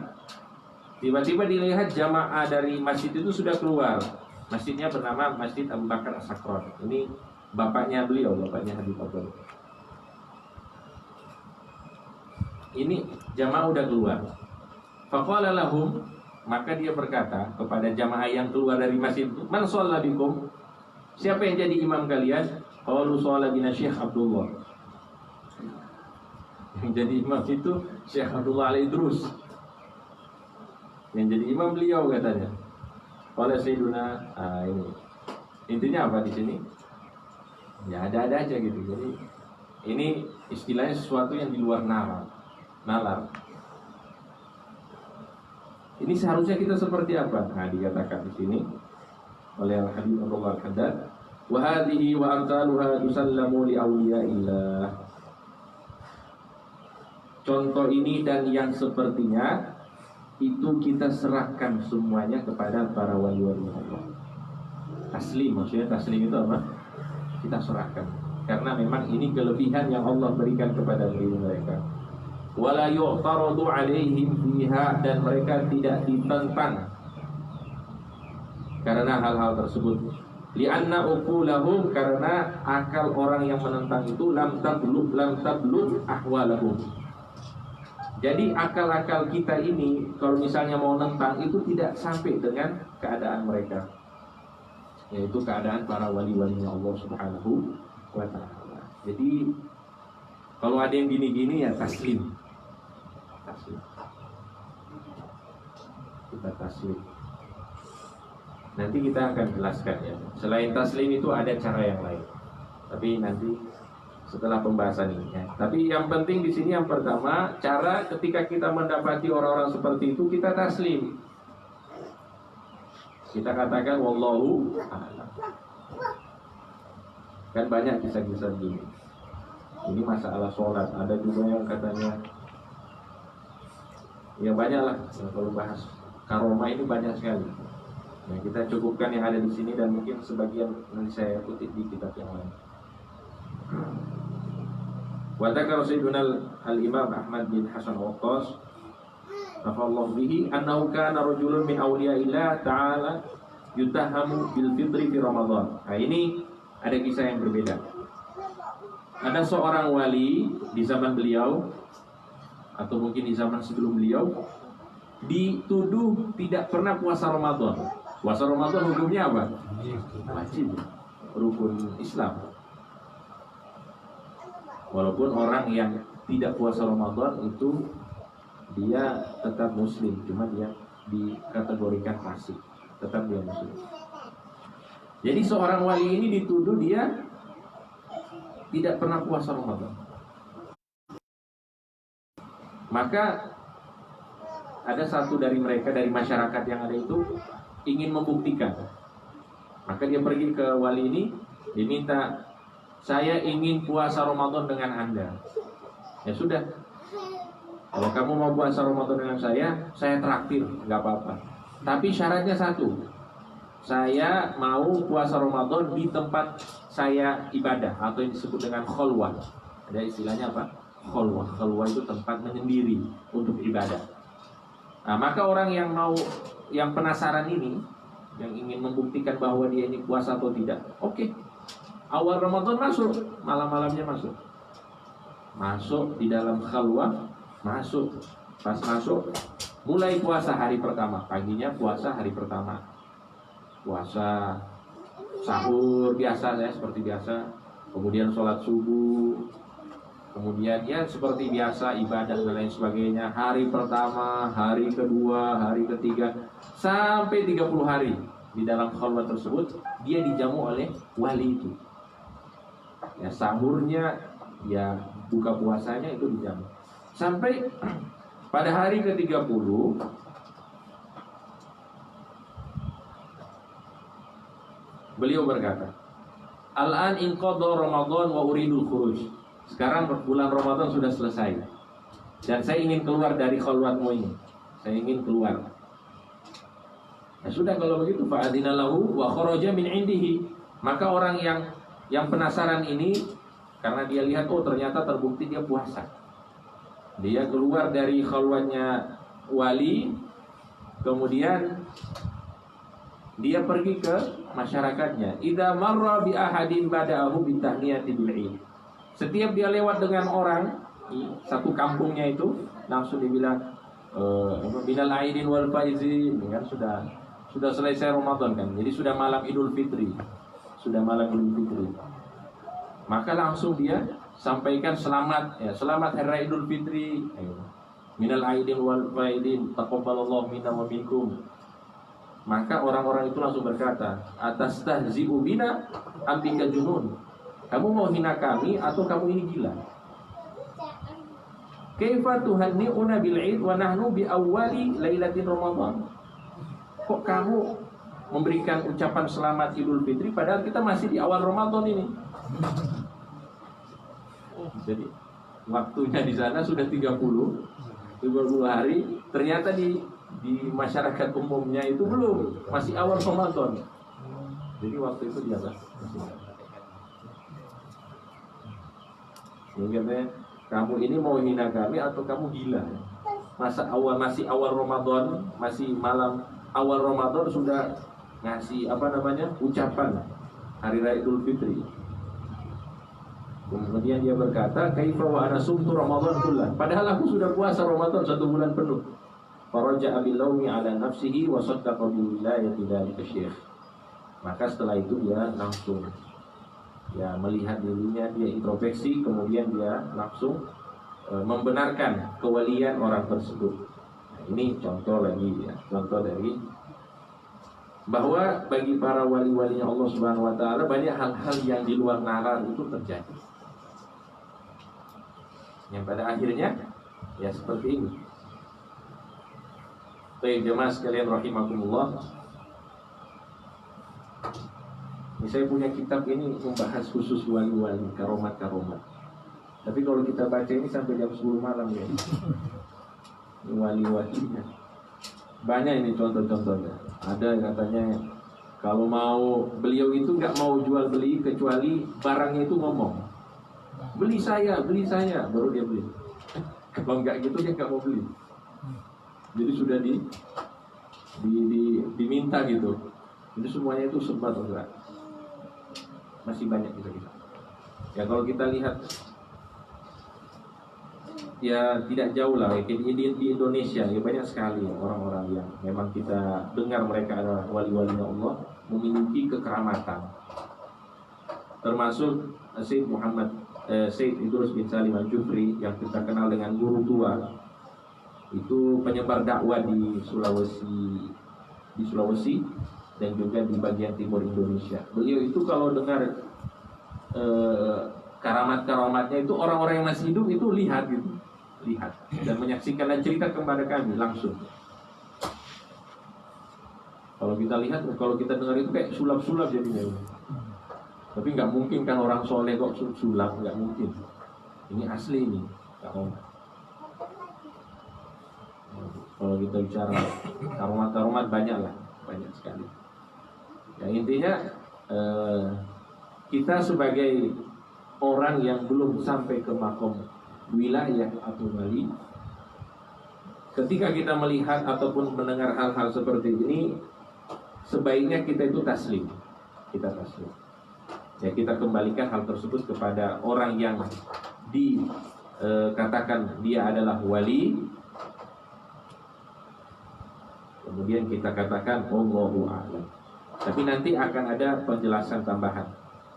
Tiba-tiba dilihat jamaah dari masjid itu sudah keluar. Masjidnya bernama Masjid Abu Bakar As-Sakron. Ini bapaknya beliau, bapaknya Habib Abdullah. Ini jamaah udah keluar. Faqala lahum, maka dia berkata kepada jamaah yang keluar dari masjid itu, "Man shalla bikum?" Siapa yang jadi imam kalian? Qalu shalla bina Syekh Abdullah. Yang jadi imam itu Syekh Abdullah Al-Idrus. Yang jadi imam beliau katanya. Qala sayyiduna, ini. Intinya apa di sini? Ya ada-ada aja gitu. Jadi ini istilahnya sesuatu yang di luar nalar. Ini seharusnya kita seperti apa? Nah, dikatakan di sini oleh Al-Habib Abdullah Al-Haddad, wa hadhihi wa amsaluha tusallamu li awliyaillah. Contoh ini dan yang sepertinya itu kita serahkan semuanya kepada para wali-wali Allah. Taslim, maksudnya taslim itu apa? Kita serahkan. Karena memang ini kelebihan yang Allah berikan kepada diri mereka. Wala yu'taradu alaihim fiha, dan mereka tidak ditentang karena hal-hal tersebut. Li'anna uqulahum, karena akal orang yang menentang itu lam tablugh ahwalahum. Jadi akal-akal kita ini kalau misalnya mau nentang itu tidak sampai dengan keadaan mereka, yaitu keadaan para wali-walinya Allah Subhanahu wa ta'ala. Jadi kalau ada yang gini-gini ya taslim. Kita taslim. Nanti kita akan jelaskan ya. Selain taslim itu ada cara yang lain. Tapi nanti setelah pembahasan ini ya. Tapi yang penting di sini yang pertama, cara ketika kita mendapati orang-orang seperti itu kita taslim. Kita katakan wallahu a'lam. Kan banyak kisah-kisah begini. Ini masalah sholat. Ada juga yang katanya, ya banyak lah. Kalau bahas karomah ini banyak sekali. Nah, kita cukupkan yang ada di sini dan mungkin sebagian nanti saya kutip di kitab yang lain. Wa dzakara sayyiduna al-Imam Ahmad bin Hasan Al-Waqqas rafa'allahu bihi annahu kana rajulun min awliyaillah ta'ala yutahamu bil fitri fi Ramadan. Nah, ini ada kisah yang berbeda. Ada seorang wali di zaman beliau atau mungkin di zaman sebelum beliau dituduh tidak pernah puasa Ramadan. Puasa Ramadan hukumnya apa? Wajib, rukun Islam. Walaupun orang yang tidak puasa Ramadan itu dia tetap muslim, cuma dia dikategorikan fasik, tetap dia muslim. Jadi seorang wali ini dituduh dia tidak pernah puasa Ramadan. Maka ada satu dari mereka, dari masyarakat yang ada itu ingin membuktikan. Maka dia pergi ke wali ini, diminta, "Saya ingin puasa Ramadan dengan Anda." Ya sudah, kalau kamu mau puasa Ramadan dengan saya traktir, nggak apa-apa. Tapi syaratnya satu, saya mau puasa Ramadan di tempat saya ibadah, atau yang disebut dengan khalwah. Ada istilahnya apa? Khalwah. Khalwah itu tempat menyendiri untuk ibadah. Nah, maka orang yang penasaran ini, yang ingin membuktikan bahwa dia ini puasa atau tidak, oke. Awal Ramadan masuk, malam-malamnya masuk di dalam khalwah, masuk. Pas masuk, mulai puasa hari pertama, paginya puasa hari pertama, puasa sahur biasa ya, seperti biasa, kemudian sholat subuh, kemudian ya seperti biasa ibadah dan lain sebagainya. Hari pertama, hari kedua, hari ketiga, sampai 30 hari di dalam khalwah tersebut dia dijamu oleh wali itu. ya sahurnya, ya buka puasanya itu dijamin. Sampai pada hari ke-30 beliau berkata, Al-an inqadha Ramadan wa uridul khuruj. Sekarang bulan Ramadan sudah selesai dan saya ingin keluar dari khalwatmu ini. Saya ingin keluar. Ya sudah, kalau begitu fa'adina lahu wa kharaja min indihi. Maka orang yang penasaran ini, karena dia lihat oh ternyata terbukti dia puasa, dia keluar dari khalwatnya wali, kemudian dia pergi ke masyarakatnya. Idza marra bi ahadin bada'ahu bi tahniyati bil Id. Setiap dia lewat dengan orang satu kampungnya itu, langsung dibilang minal aidin wal faizin, kan sudah selesai Ramadan kan. Jadi sudah malam Idul Fitri. Sudah malam Idul Fitri. Maka langsung dia sampaikan selamat, ya, selamat hari raya Idul Fitri. Minal aidin wal faizin, taqabbalallahu minna wa minkum. Maka orang-orang itu langsung berkata, atastahzi'u bina am bika junun? Kamu mau hina kami atau kamu ini gila? Kaifa tuhanni'una bil 'id wa nahnu bi awwali lailatin Ramadan? Kok kamu memberikan ucapan selamat Idul Fitri padahal kita masih di awal Ramadan ini? Jadi waktunya di sana sudah 30 hari, ternyata di masyarakat umumnya itu belum, masih awal Ramadan. Jadi waktu itu dia mungkin kamu ini mau hina kami atau kamu gila? Masih awal Ramadan, masih malam awal Ramadan sudah ngasih ucapan hari raya Idul Fitri. Kemudian dia berkata, kaifa wa ana sumtu Ramadan kullah. Padahal aku sudah puasa Ramadan 1 bulan penuh. Faraja'a bil-lawmi 'ala nafsihi wa saddaqa bi wilayati dzalika syekh. Maka setelah itu dia langsung melihat dirinya, dia introspeksi, kemudian dia langsung membenarkan kewalian orang tersebut. Nah, ini contoh lagi contoh dari bahwa bagi para wali-walinya Allah Subhanahu wa taala banyak hal-hal yang di luar nalar itu terjadi. Yang pada akhirnya seperti ini. Baik jemaah sekalian rahimakumullah. Ini saya punya kitab ini membahas khusus wali-wali, karomat-karomat. Tapi kalau kita baca ini sampai jam 10 malam ya. Ini wali-walinya. Banyak ini contoh-contohnya. Ada yang katanya kalau mau beliau itu nggak mau jual beli kecuali barangnya itu ngomong. Beli saya, baru dia beli. Kalau nggak gitu dia nggak mau beli. Jadi sudah diminta gitu. Jadi semuanya itu serba enggak. Masih banyak kita. Ya kalau kita lihat ya tidak jauh lah di Indonesia ya banyak sekali orang-orang yang memang kita dengar mereka adalah wali-walinya Allah, memiliki kekeramatan. Termasuk Syekh Idrus bin Salim Al-Jufri yang kita kenal dengan guru tua. Itu penyebar dakwah di Sulawesi dan juga di bagian timur Indonesia. Beliau itu kalau dengar karamat-karamatnya itu orang-orang yang masih hidup itu lihat dan menyaksikan dan cerita kepada kami langsung. Kalau kita lihat, kalau kita dengar itu kayak sulap-sulap jadinya. Tapi nggak mungkin kan orang soleh kok sulap, nggak mungkin. Ini asli ini. Kalau kita bicara karomat-karomat banyak sekali. Ya intinya kita sebagai orang yang belum sampai ke makom wilayah atau wali, ketika kita melihat ataupun mendengar hal-hal seperti ini, sebaiknya kita itu taslim. Ya kita kembalikan hal tersebut kepada orang yang dikatakan dia adalah wali. Kemudian kita katakan Allahu a'lam. Tapi nanti akan ada penjelasan tambahan.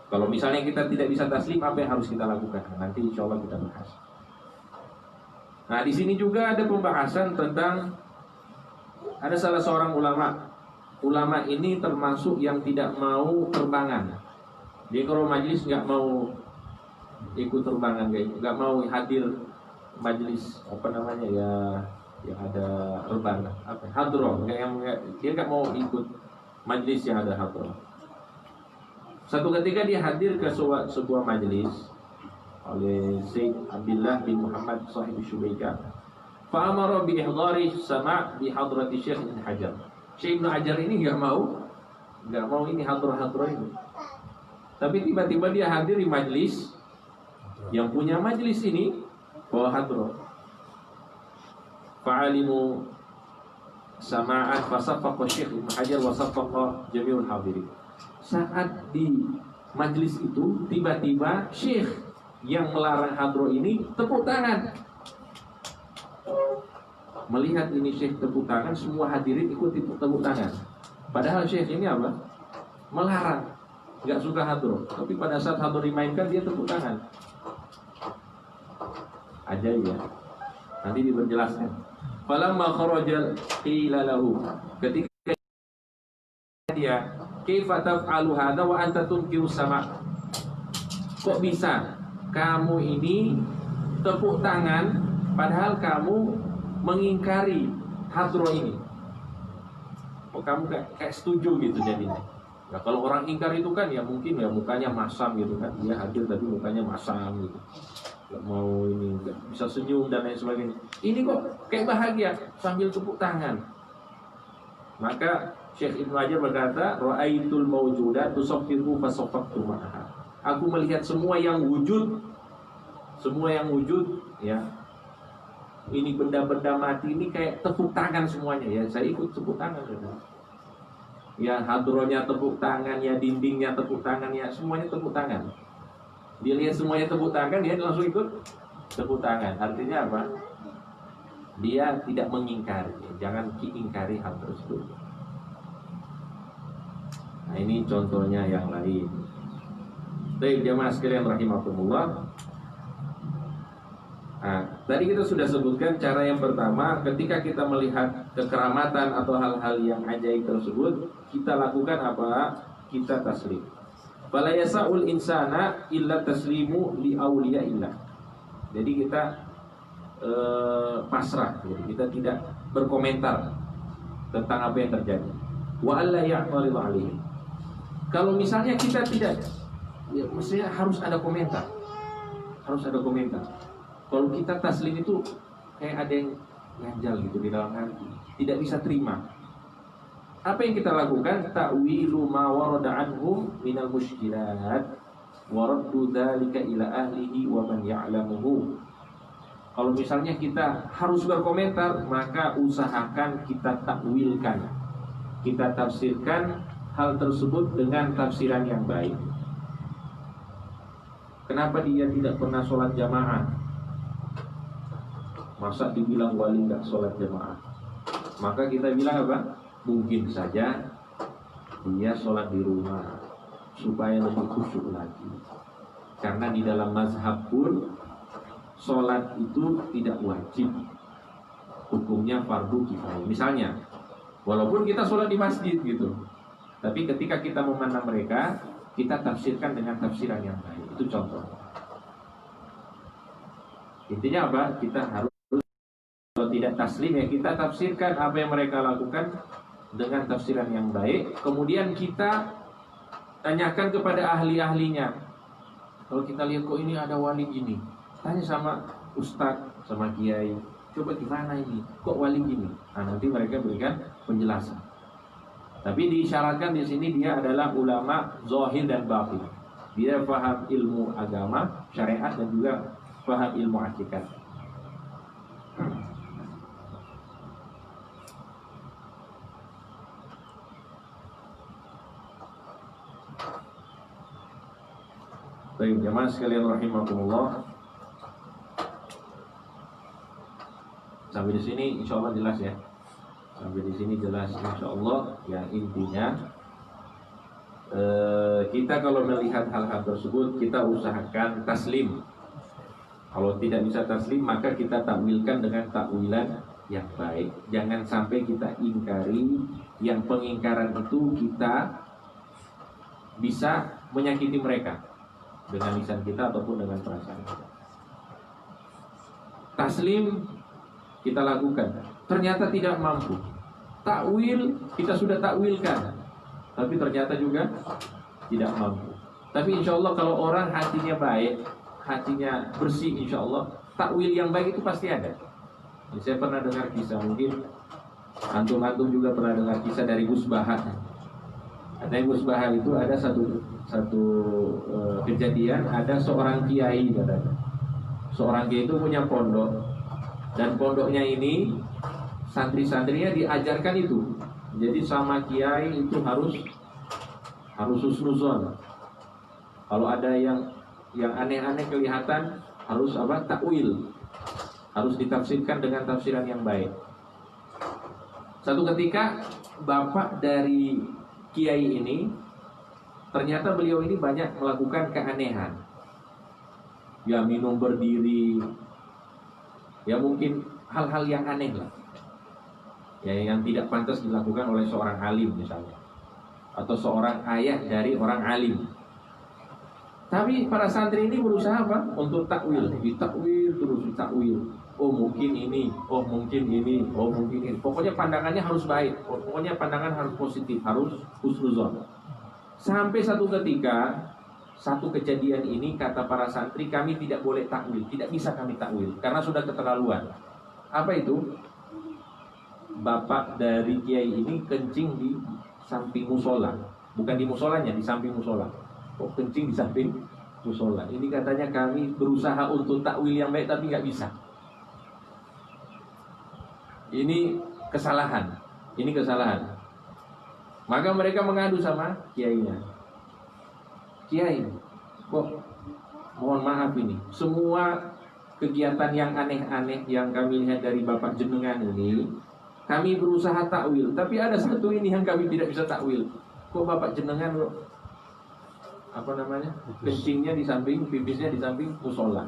Kalau misalnya kita tidak bisa taslim, apa yang harus kita lakukan? Nanti insya Allah kita bahas. Nah di sini juga ada pembahasan tentang ada salah seorang ulama. Ulama ini termasuk yang tidak mau terbangan. Dia kalau majelis nggak mau ikut terbangan kayak nggak mau hadir majelis apa namanya ya, yang ada rebana apa hadroh, dia nggak mau ikut majelis yang ada hadroh. Satu ketika dia hadir ke sebuah majelis oleh Syekh Abdullah bin Muhammad Sahib Syubaika, fa'amara bi ihdari sama' bi hadrati Syekh Ibn Hajar. Syekh Ibn Hajar ini nggak mau ini hadroh ini. Tapi tiba-tiba dia hadir di majelis yang punya majelis ini bawa hadroh. Fa'alimu sama'an fasaffaqa Syekh Ibn Hajar wa saffaqa jami'ul hadirin. Saat di majelis itu tiba-tiba Syekh yang melarang hadroh ini tepuk tangan. Melihat ini Syekh tepuk tangan, semua hadirin ikut tepuk tangan. Padahal Syekh ini apa? Melarang, nggak suka hadroh. Tapi pada saat hadroh dimainkan dia tepuk tangan. Ajaib ya. Nanti diperjelaskan. Falamma kharaja qila lahu, ketika dia kaifa taf'alu hadza wa anta tunkiru sama'. Kok bisa kamu ini tepuk tangan padahal kamu mengingkari hadroh ini? Kok kamu kayak setuju gitu jadinya? Nah, kalau orang ingkar itu kan ya mungkin ya mukanya masam gitu kan. Dia hadir tapi mukanya masam gitu. Gak mau ini, gak bisa senyum dan lain sebagainya. Ini kok kayak bahagia sambil tepuk tangan. Maka Syekh Ibnu Hajar berkata, ra'aitul mawjudat tusaffiru fasaffaqtu ma'aha. Aku melihat semua yang wujud ya. Ini benda-benda mati ini kayak tepuk tangan semuanya ya. Saya ikut tepuk tangan ya, hadrohnya tepuk tangan ya, dindingnya tepuk tangan ya, semuanya tepuk tangan. Dia lihat semuanya tepuk tangan, dia langsung ikut tepuk tangan. Artinya apa? Dia tidak mengingkari. Jangan ingkari hal tersebut. Nah, ini contohnya yang lain. Baik jamaah sekalian rahimakumullah. Nah, tadi kita sudah sebutkan cara yang pertama, ketika kita melihat kekeramatan atau hal-hal yang ajaib tersebut, kita lakukan apa? Kita taslim. Fala yasa'ul insana illa taslimu li awliyaillah. Jadi kita pasrah, jadi kita tidak berkomentar tentang apa yang terjadi. Wa alla ya'tarid alaihim. Kalau misalnya kita tidak, ya mestinya harus ada komentar. Harus ada komentar. Kalau kita taslim itu kayak ada yang ganjal gitu di dalam hati, tidak bisa terima. Apa yang kita lakukan? Ta'wilu ma warada anhum minal mushkilat wa raddu dzalika ila ahlihi wa man ya'lamuhu. Kalau misalnya kita harus berkomentar, maka usahakan kita takwilkan, kita tafsirkan hal tersebut dengan tafsiran yang baik. Kenapa dia tidak pernah sholat jamaah? Masa dibilang wali nggak sholat jamaah? Maka kita bilang apa? Mungkin saja dia sholat di rumah supaya lebih khusyuk lagi. Karena di dalam mazhab pun sholat itu tidak wajib, hukumnya fardu kifayah. Misalnya, walaupun kita sholat di masjid gitu, tapi ketika kita memandang mereka, kita tafsirkan dengan tafsiran yang baik. Itu contoh. Intinya apa? Kita harus, kalau tidak taslim ya kita tafsirkan apa yang mereka lakukan dengan tafsiran yang baik. Kemudian kita tanyakan kepada ahli-ahlinya. Kalau kita lihat kok ini ada wali gini, tanya sama ustadz, sama kiai, coba gimana ini, kok wali gini? Nah, nanti mereka berikan penjelasan. Tapi disyaratkan di sini dia adalah ulama zahir dan batin. Dia paham ilmu agama, syariat dan juga paham ilmu hakikat. Baik, jemaah sekalian rahimakumullah. Sampai di sini insya Allah jelas ya. Sampai di sini jelas insya Allah. Yang intinya kita kalau melihat hal-hal tersebut kita usahakan taslim. Kalau tidak bisa taslim maka kita takwilkan dengan takwilan yang baik. Jangan sampai kita ingkari. Yang pengingkaran itu kita bisa menyakiti mereka. dengan lisan kita ataupun dengan perasaan kita. Taslim kita lakukan, ternyata tidak mampu. Takwil kita sudah takwilkan, tapi ternyata juga tidak mampu. Tapi insya Allah kalau orang hatinya baik, hatinya bersih, insya Allah takwil yang baik itu pasti ada. Saya pernah dengar kisah, mungkin antum-antum juga pernah dengar kisah dari Gus Bahar. Ada Gus Bahar itu ada satu kejadian, ada seorang kiai katanya. Seorang kiai itu punya pondok, dan pondoknya ini santri-santrinya diajarkan itu. Jadi sama kiai itu harus husnuzon. Kalau ada yang aneh-aneh kelihatan harus takwil. Harus ditafsirkan dengan tafsiran yang baik. Satu ketika bapak dari kiai ini, ternyata beliau ini banyak melakukan keanehan. Ya minum berdiri, ya mungkin hal-hal yang aneh lah, ya yang tidak pantas dilakukan oleh seorang alim misalnya, atau seorang ayah dari orang alim. Tapi para santri ini berusaha apa? Untuk takwil, ditakwil terus ditakwil. Oh mungkin ini, oh mungkin ini, oh mungkin ini. Pokoknya pandangannya harus baik, pokoknya pandangan harus positif, harus husnuzon. Sampai satu ketika, satu kejadian ini kata para santri, kami tidak boleh takwil, tidak bisa kami takwil karena sudah keterlaluan. Apa itu? Bapak dari kiai ini kencing di samping musola, bukan di musolanya, di samping musola. Oh kencing di samping musola. Ini katanya kami berusaha untuk takwil yang baik tapi nggak bisa. Ini kesalahan. Maka mereka mengadu sama kiainya. Kiai, kok mohon maaf ini, semua kegiatan yang aneh-aneh yang kami lihat dari bapak jenengan ini, kami berusaha takwil, tapi ada satu ini yang kami tidak bisa takwil. Kok bapak jenengan kencingnya di samping, pipisnya di samping musola.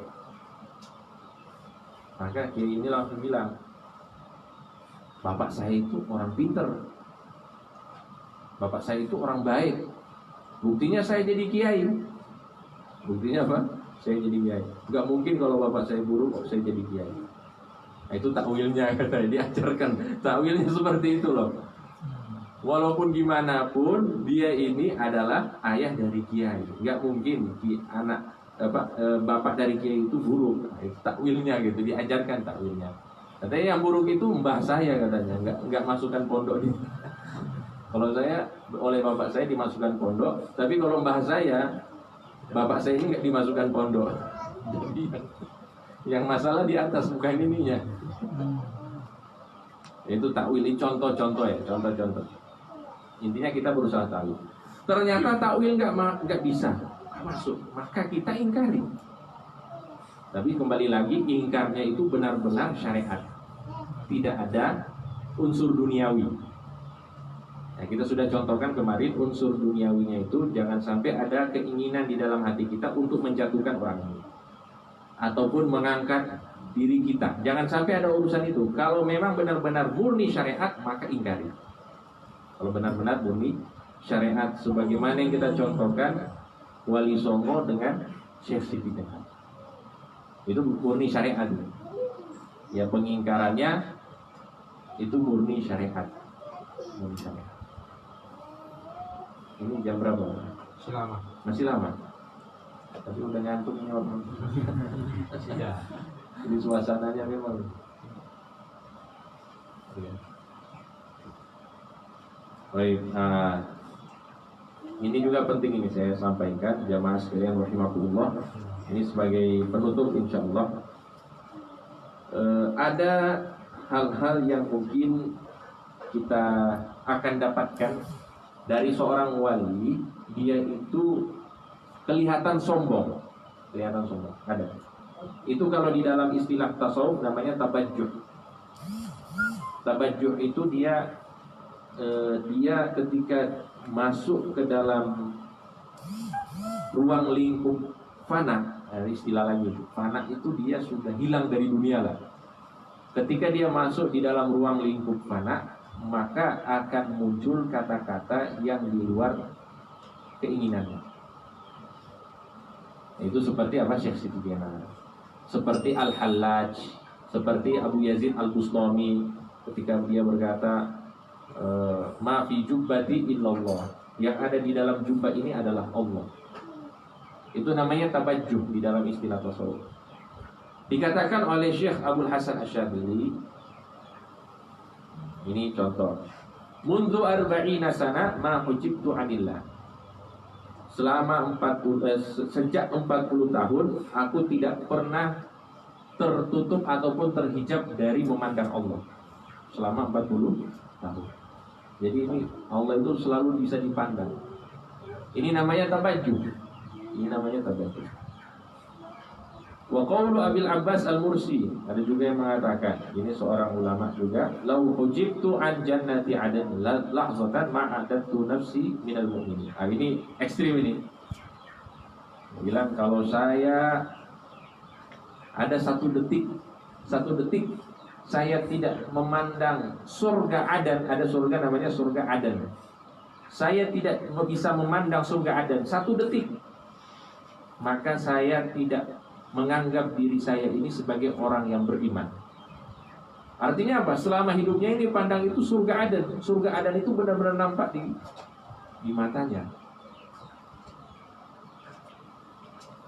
Maka kiai ini langsung bilang, bapak saya itu orang pinter, bapak saya itu orang baik. Buktinya saya jadi kiai. Buktinya apa? Saya jadi kiai. Gak mungkin kalau bapak saya buruk kok saya jadi kiai. Nah, itu takwilnya katanya, diajarkan. Takwilnya seperti itu loh. Walaupun gimana pun dia ini adalah ayah dari kiai. Gak mungkin bapak dari kiai itu buruk. Nah, itu takwilnya gitu, diajarkan takwilnya. Katanya yang buruk itu mbah saya katanya, nggak masukkan pondok ini. Kalau saya oleh bapak saya dimasukkan pondok, tapi kalau mbah saya, bapak saya ini nggak dimasukkan pondok. Jadi yang masalah di atas bukan ininya. Itu takwil, ini contoh-contoh ya, contoh-contoh. Intinya kita berusaha tahu. Ternyata takwil nggak bisa masuk, maka kita ingkari. Tapi kembali lagi, ingkarnya itu benar-benar syariat, tidak ada unsur duniawi. Nah, kita sudah contohkan kemarin, unsur duniawinya itu jangan sampai ada keinginan di dalam hati kita untuk menjatuhkan orang ini ataupun mengangkat diri kita. Jangan sampai ada urusan itu. Kalau memang benar-benar murni syariat, maka ingkari. Kalau benar-benar murni syariat, sebagaimana yang kita contohkan Wali Songo dengan Syekh Siti Jenar, itu murni syariat. Ya, pengingkarannya itu murni syariat. Murni syariat. Ini jam berapa? Masih lama. Tapi udah ngantuk nih orang. Ini suasananya memang. Baik, ini juga penting ini saya sampaikan jamaah sekalian rahimakumullah. Ini sebagai penutup insyaallah. Ada hal-hal yang mungkin kita akan dapatkan dari seorang wali. Dia itu kelihatan sombong. Ada. Itu kalau di dalam istilah tasawuf namanya tabajjuh. Tabajjuh itu dia ketika masuk ke dalam ruang lingkup fana, istilah lagi itu, fana itu dia sudah hilang dari dunia lah. Ketika dia masuk di dalam ruang lingkup fana, maka akan muncul kata-kata yang di luar keinginannya. Itu seperti apa? Syekh Siti-Jenar, seperti Al-Hallaj, seperti Abu Yazid Al-Bustami ketika dia berkata, ma fi jubbati illallah, yang ada di dalam jubah ini adalah Allah. Itu namanya tabajjuh di dalam istilah tasawuf. Dikatakan oleh Syekh Abdul Hasan Asy-Syadzili, ini contoh, mundu arba'ina sana ma hujibtu anillah, selama sejak 40 tahun aku tidak pernah tertutup ataupun terhijab dari memandang Allah. Selama 40 tahun. Jadi ini Allah itu selalu bisa dipandang. Ini namanya tabajjuh. Ini namanya tabajjuh. Wa qawlu Abil Abbas Al-Mursi, ada juga yang mengatakan, ini seorang ulama juga, lau hujibtu an jannati adan lahzatan ma'adattu nafsi minal mu'minin. Ini ekstrim ini. Bilang kalau saya ada satu detik saya tidak memandang surga Adan, ada surga namanya surga Adan. Saya tidak bisa memandang surga Adan satu detik, maka saya tidak menganggap diri saya ini sebagai orang yang beriman. Artinya apa? Selama hidupnya ini pandang itu surga Adan. Surga Adan itu benar-benar nampak di matanya.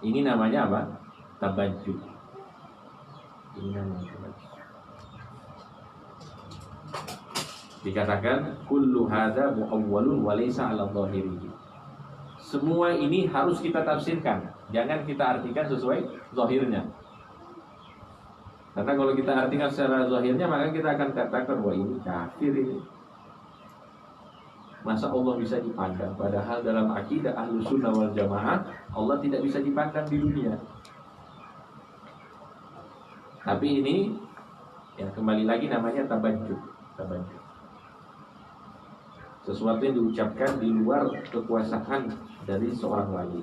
Ini namanya apa? Tabajjuh. Ini namanya tabajjuh. Dikatakan kullu hadza muawwalun wa laysa 'ala dhahirihi. Semua ini harus kita tafsirkan. Jangan kita artikan sesuai zahirnya. Karena kalau kita artikan secara zahirnya, maka kita akan katakan wah ini kafir ini. Masa Allah bisa dipandang? Padahal dalam akidah Ahlus Sunnah wal Jamaah, Allah tidak bisa dipandang di dunia. Tapi ini ya kembali lagi namanya tabajjuh. Tabajjuh. Sesuatu yang diucapkan di luar kekuasaan dari seorang wali.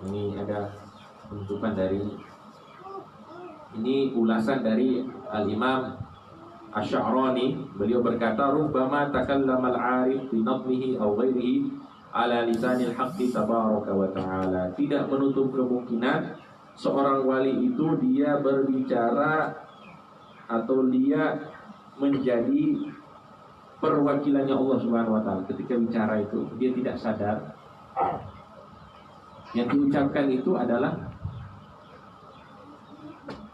Ini ada penutupan dari, ini ulasan dari Al-Imam Asy-Sya'rani. Beliau berkata, rubbama takallama al-'arif bi nadmihi aw ghairihi ala lisanil haqqi tabaraka wa ta'ala. Tidak menutup kemungkinan seorang wali itu dia berbicara atau dia menjadi perwakilannya Allah Subhanahu wa taala. Ketika bicara itu dia tidak sadar yang diucapkan itu adalah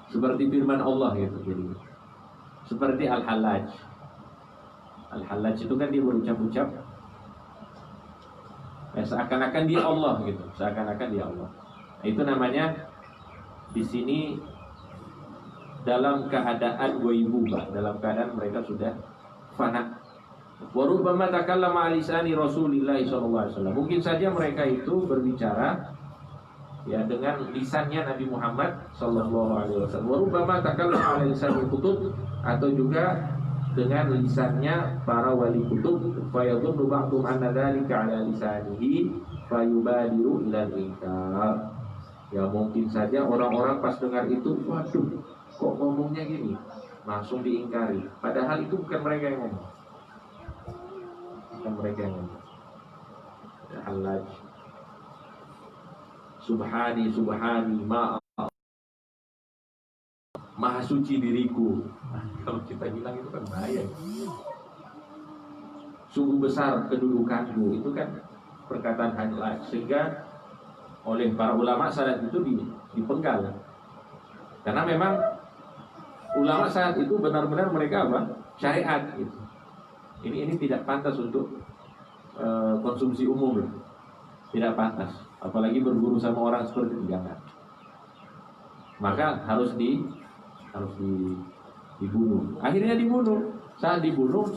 seperti firman Allah gitu. Jadi seperti Al-Hallaj. Al-Hallaj itu kan dia berucap-ucap seakan-akan dia Allah gitu, seakan-akan dia Allah. Nah, itu namanya di sini dalam keadaan ghaibubah, dalam keadaan mereka sudah fana. Wa rubbama takallama alisani Rasulillah sallallahu alaihi wasallam. Mungkin saja mereka itu berbicara ya dengan lisannya Nabi Muhammad sallallahu alaihi wasallam. Wa rubbama takallama alisani kutub, atau juga dengan lisannya para wali kutub. Fa yadhunnu ba'dhum anna dzalika ala lisanihi fayubadiru ila al-inkar. Ya mungkin saja orang-orang pas dengar itu, waduh, kok ngomongnya gini, langsung diingkari. Padahal itu bukan mereka yang ngomong. Bukan mereka yang ngomong. Al-Hallaj. Subhani subhani maha suci diriku. Kalau kita bilang itu kan bahaya. Sungguh besar kedudukanmu, itu kan perkataan Hallaj. Sehingga oleh para ulama saat itu dipenggal. Karena memang ulama saat itu benar-benar mereka apa? Syariat gitu. Ini tidak pantas untuk konsumsi umum. Tidak pantas. Apalagi berguru sama orang seperti itu, jangan. Maka harus dibunuh. Akhirnya dibunuh. Saat dibunuh,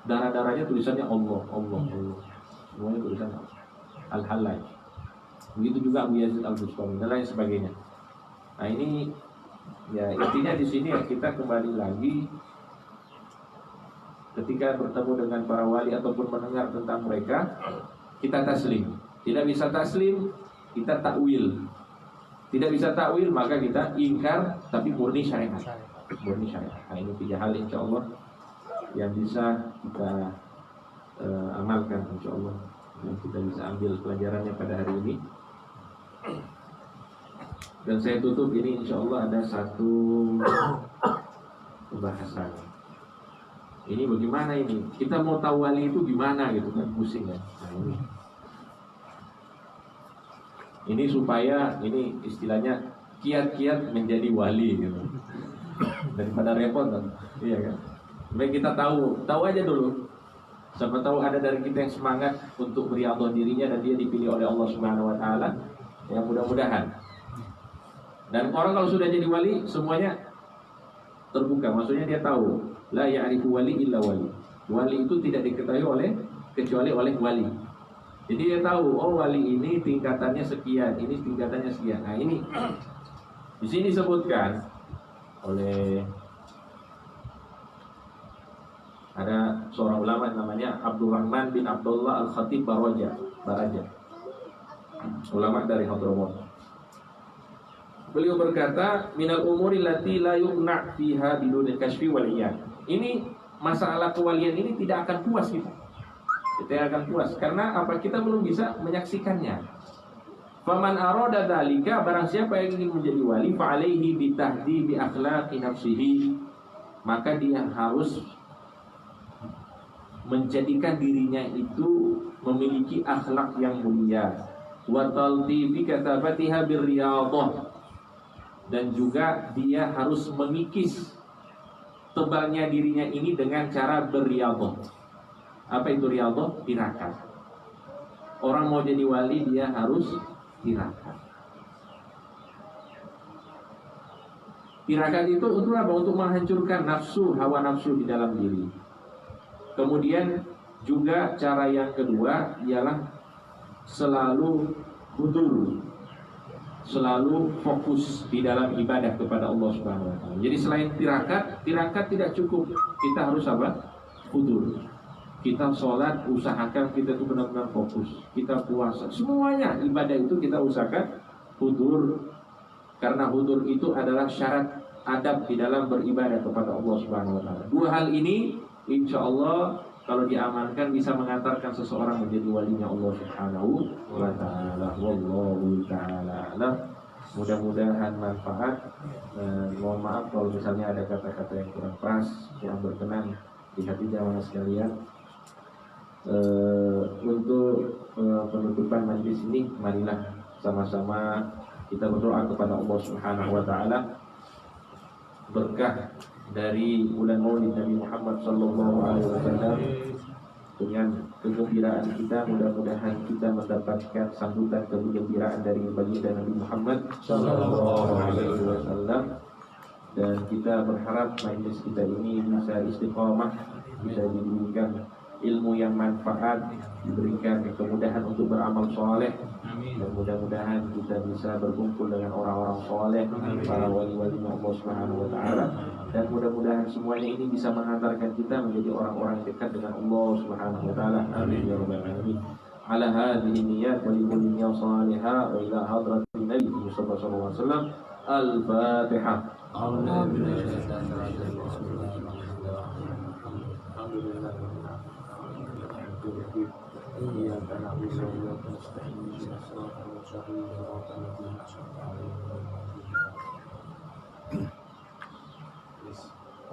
darah-darahnya tulisannya Allah, Allah, Allah. Semuanya tulisannya Al-Hallaj. Begitu juga Abu Yazid Al-Bustami dan lain sebagainya. Nah ini ya intinya di sini ya, kita kembali lagi ketika bertemu dengan para wali ataupun mendengar tentang mereka, kita taslim. Tidak bisa taslim, kita takwil. Tidak bisa takwil, maka kita ingkar, tapi murni syariat. Murni syariat. Nah ini 3 hal insya Allah yang bisa kita amalkan insyaallah, dan kita bisa ambil pelajarannya pada hari ini. Dan saya tutup ini insyaallah ada satu pembahasan. Ini bagaimana ini? Kita mau tahu wali itu gimana gitu kan, pusing kan. Nah, ini supaya ini istilahnya kiat-kiat menjadi wali gitu. Daripada repot kan. Iya kan? Baik, kita tahu aja dulu. Siapa tahu ada dari kita yang semangat untuk beriyadhah dirinya dan dia dipilih oleh Allah Subhanahu wa taala. Ya mudah-mudahan. Dan orang kalau sudah jadi wali semuanya terbuka, maksudnya dia tahu la ya'rifu wali illa wali. Wali itu tidak diketahui kecuali oleh wali. Jadi dia tahu, oh wali ini tingkatannya sekian, ini tingkatannya sekian. Nah ini di sini disebutkan oleh ada seorang ulama namanya Abdurrahman bin Abdullah Al-Khatib Baraja, ulama dari Hadramaut. Beliau berkata, minal umuri lati la yuqna' fiha bidun kashfi wal iyan. Ini masalah kewalian ini tidak akan puas kita. Kita akan puas karena apa? Kita belum bisa menyaksikannya. Faman arada dzalika, barang siapa yang ingin menjadi wali, fa alaihi bi tahdzibi akhlaqi nafsihi, maka dia harus menjadikan dirinya itu memiliki akhlak yang mulia, wa taltifi katabatiha birriyadhah, dan juga dia harus mengikis tebalnya dirinya ini dengan cara berriyadhah. Apa itu riyadhah? Tirakat. Orang mau jadi wali dia harus tirakat. Tirakat itu untuk apa? Untuk menghancurkan nafsu, hawa nafsu di dalam diri. Kemudian juga cara yang kedua ialah selalu hudur, selalu fokus di dalam ibadah kepada Allah Subhanahu wa taala. Jadi selain tirakat tidak cukup. Kita harus apa? Hudur. Kita sholat, usahakan kita itu benar-benar fokus. Kita puasa, semuanya ibadah itu kita usahakan hudur. Karena hudur itu adalah syarat adab di dalam beribadah kepada Allah Subhanahu wa taala. Dua hal ini insya Allah kalau diamankan bisa mengantarkan seseorang menjadi walinya Allah Subhanahu wa taala. Wallahu taala alam. Mudah-mudahan manfaat. Mohon maaf kalau misalnya ada kata-kata yang kurang pas, yang berkenan di hati jamaah sekalian. Untuk penutupan majlis ini, marilah sama-sama kita berdoa kepada Allah Subhanahu wa taala berkah dari bulan Maulid Nabi Muhammad sallallahu alaihi wasallam. Dengan kegembiraan kita, mudah-mudahan kita mendapatkan sambutan kegembiraan dari baginda Nabi Muhammad sallallahu alaihi wasallam, dan kita berharap majlis kita ini bisa istiqamah, bisa diberikan ilmu yang manfaat, diberikan kemudahan untuk beramal soleh, dan mudah-mudahan kita bisa berkumpul dengan orang-orang soleh, para wali-wali Allah Subhanahu wa taala, dan mudah-mudahan semuanya ini bisa mengantarkan kita menjadi orang-orang dekat dengan Allah Subhanahu wa taala. Amin ya rabbal alamin. Ala hadhihi niyyat wa likulli niyyatin salihah wa ila hadratin Nabi sallallahu alaihi wasallam. Al-Fatihah.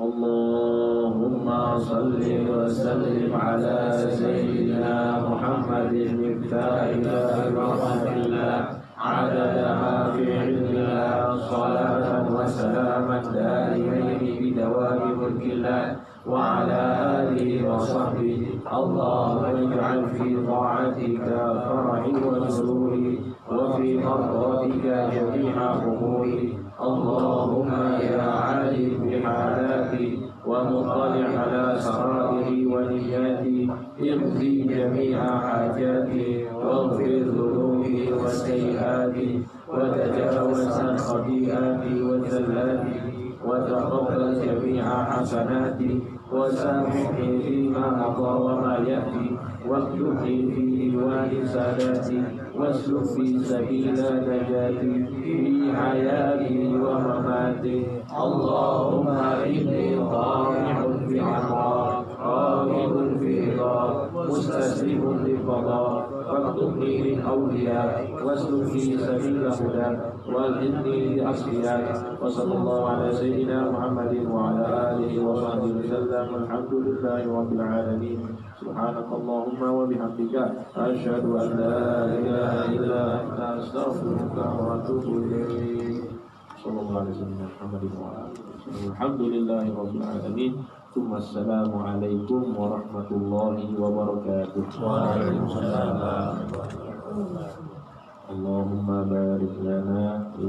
Allahumma salli wa sallim ala sayyidina Muhammadin miftahil rahmatillah adada fi ilmillah salatan wa salaman daimaini bidawami mulkillah wa ala alihi wa sahbihi. Allahumma ij'al fi ta'atika far'i wa sururi wa fi mardatika jami'a umuri. Allahumma ya alim bihadati wa muttali' ala sarairi wa niyati, iqdi jami'a hajati waghfir dhunubi wa sayyiati wa tajawaz an khati'ati wa zallati wa taqabbal jami'a hasanati wa samihni fima mada wa ma ya'ti waktubni fi diwani sadati wasluk fi sabila najati fi hayati wa mamati. Allahumma inni dhami'un fi 'ata, raghibun fi ridha, مستسلم للقضاء واكتبني للأولياء واسلك لي سبيل هدى والهدني لأصفياء وصلى الله على سيدنا محمد وعلى آله وصحبه وسلم والحمد لله رب العالمين سبحانك اللهم وبحمدك أشهد أن لا إله إلا أنت أستغفرك وأتوب إليك صلى الله عليه وسلم محمد وعلى آله وسلم الحمد لله رب العالمين ثم السلام عليكم ورحمة الله وبركاته. Waalaikumsalam. اللهم بارك لنا في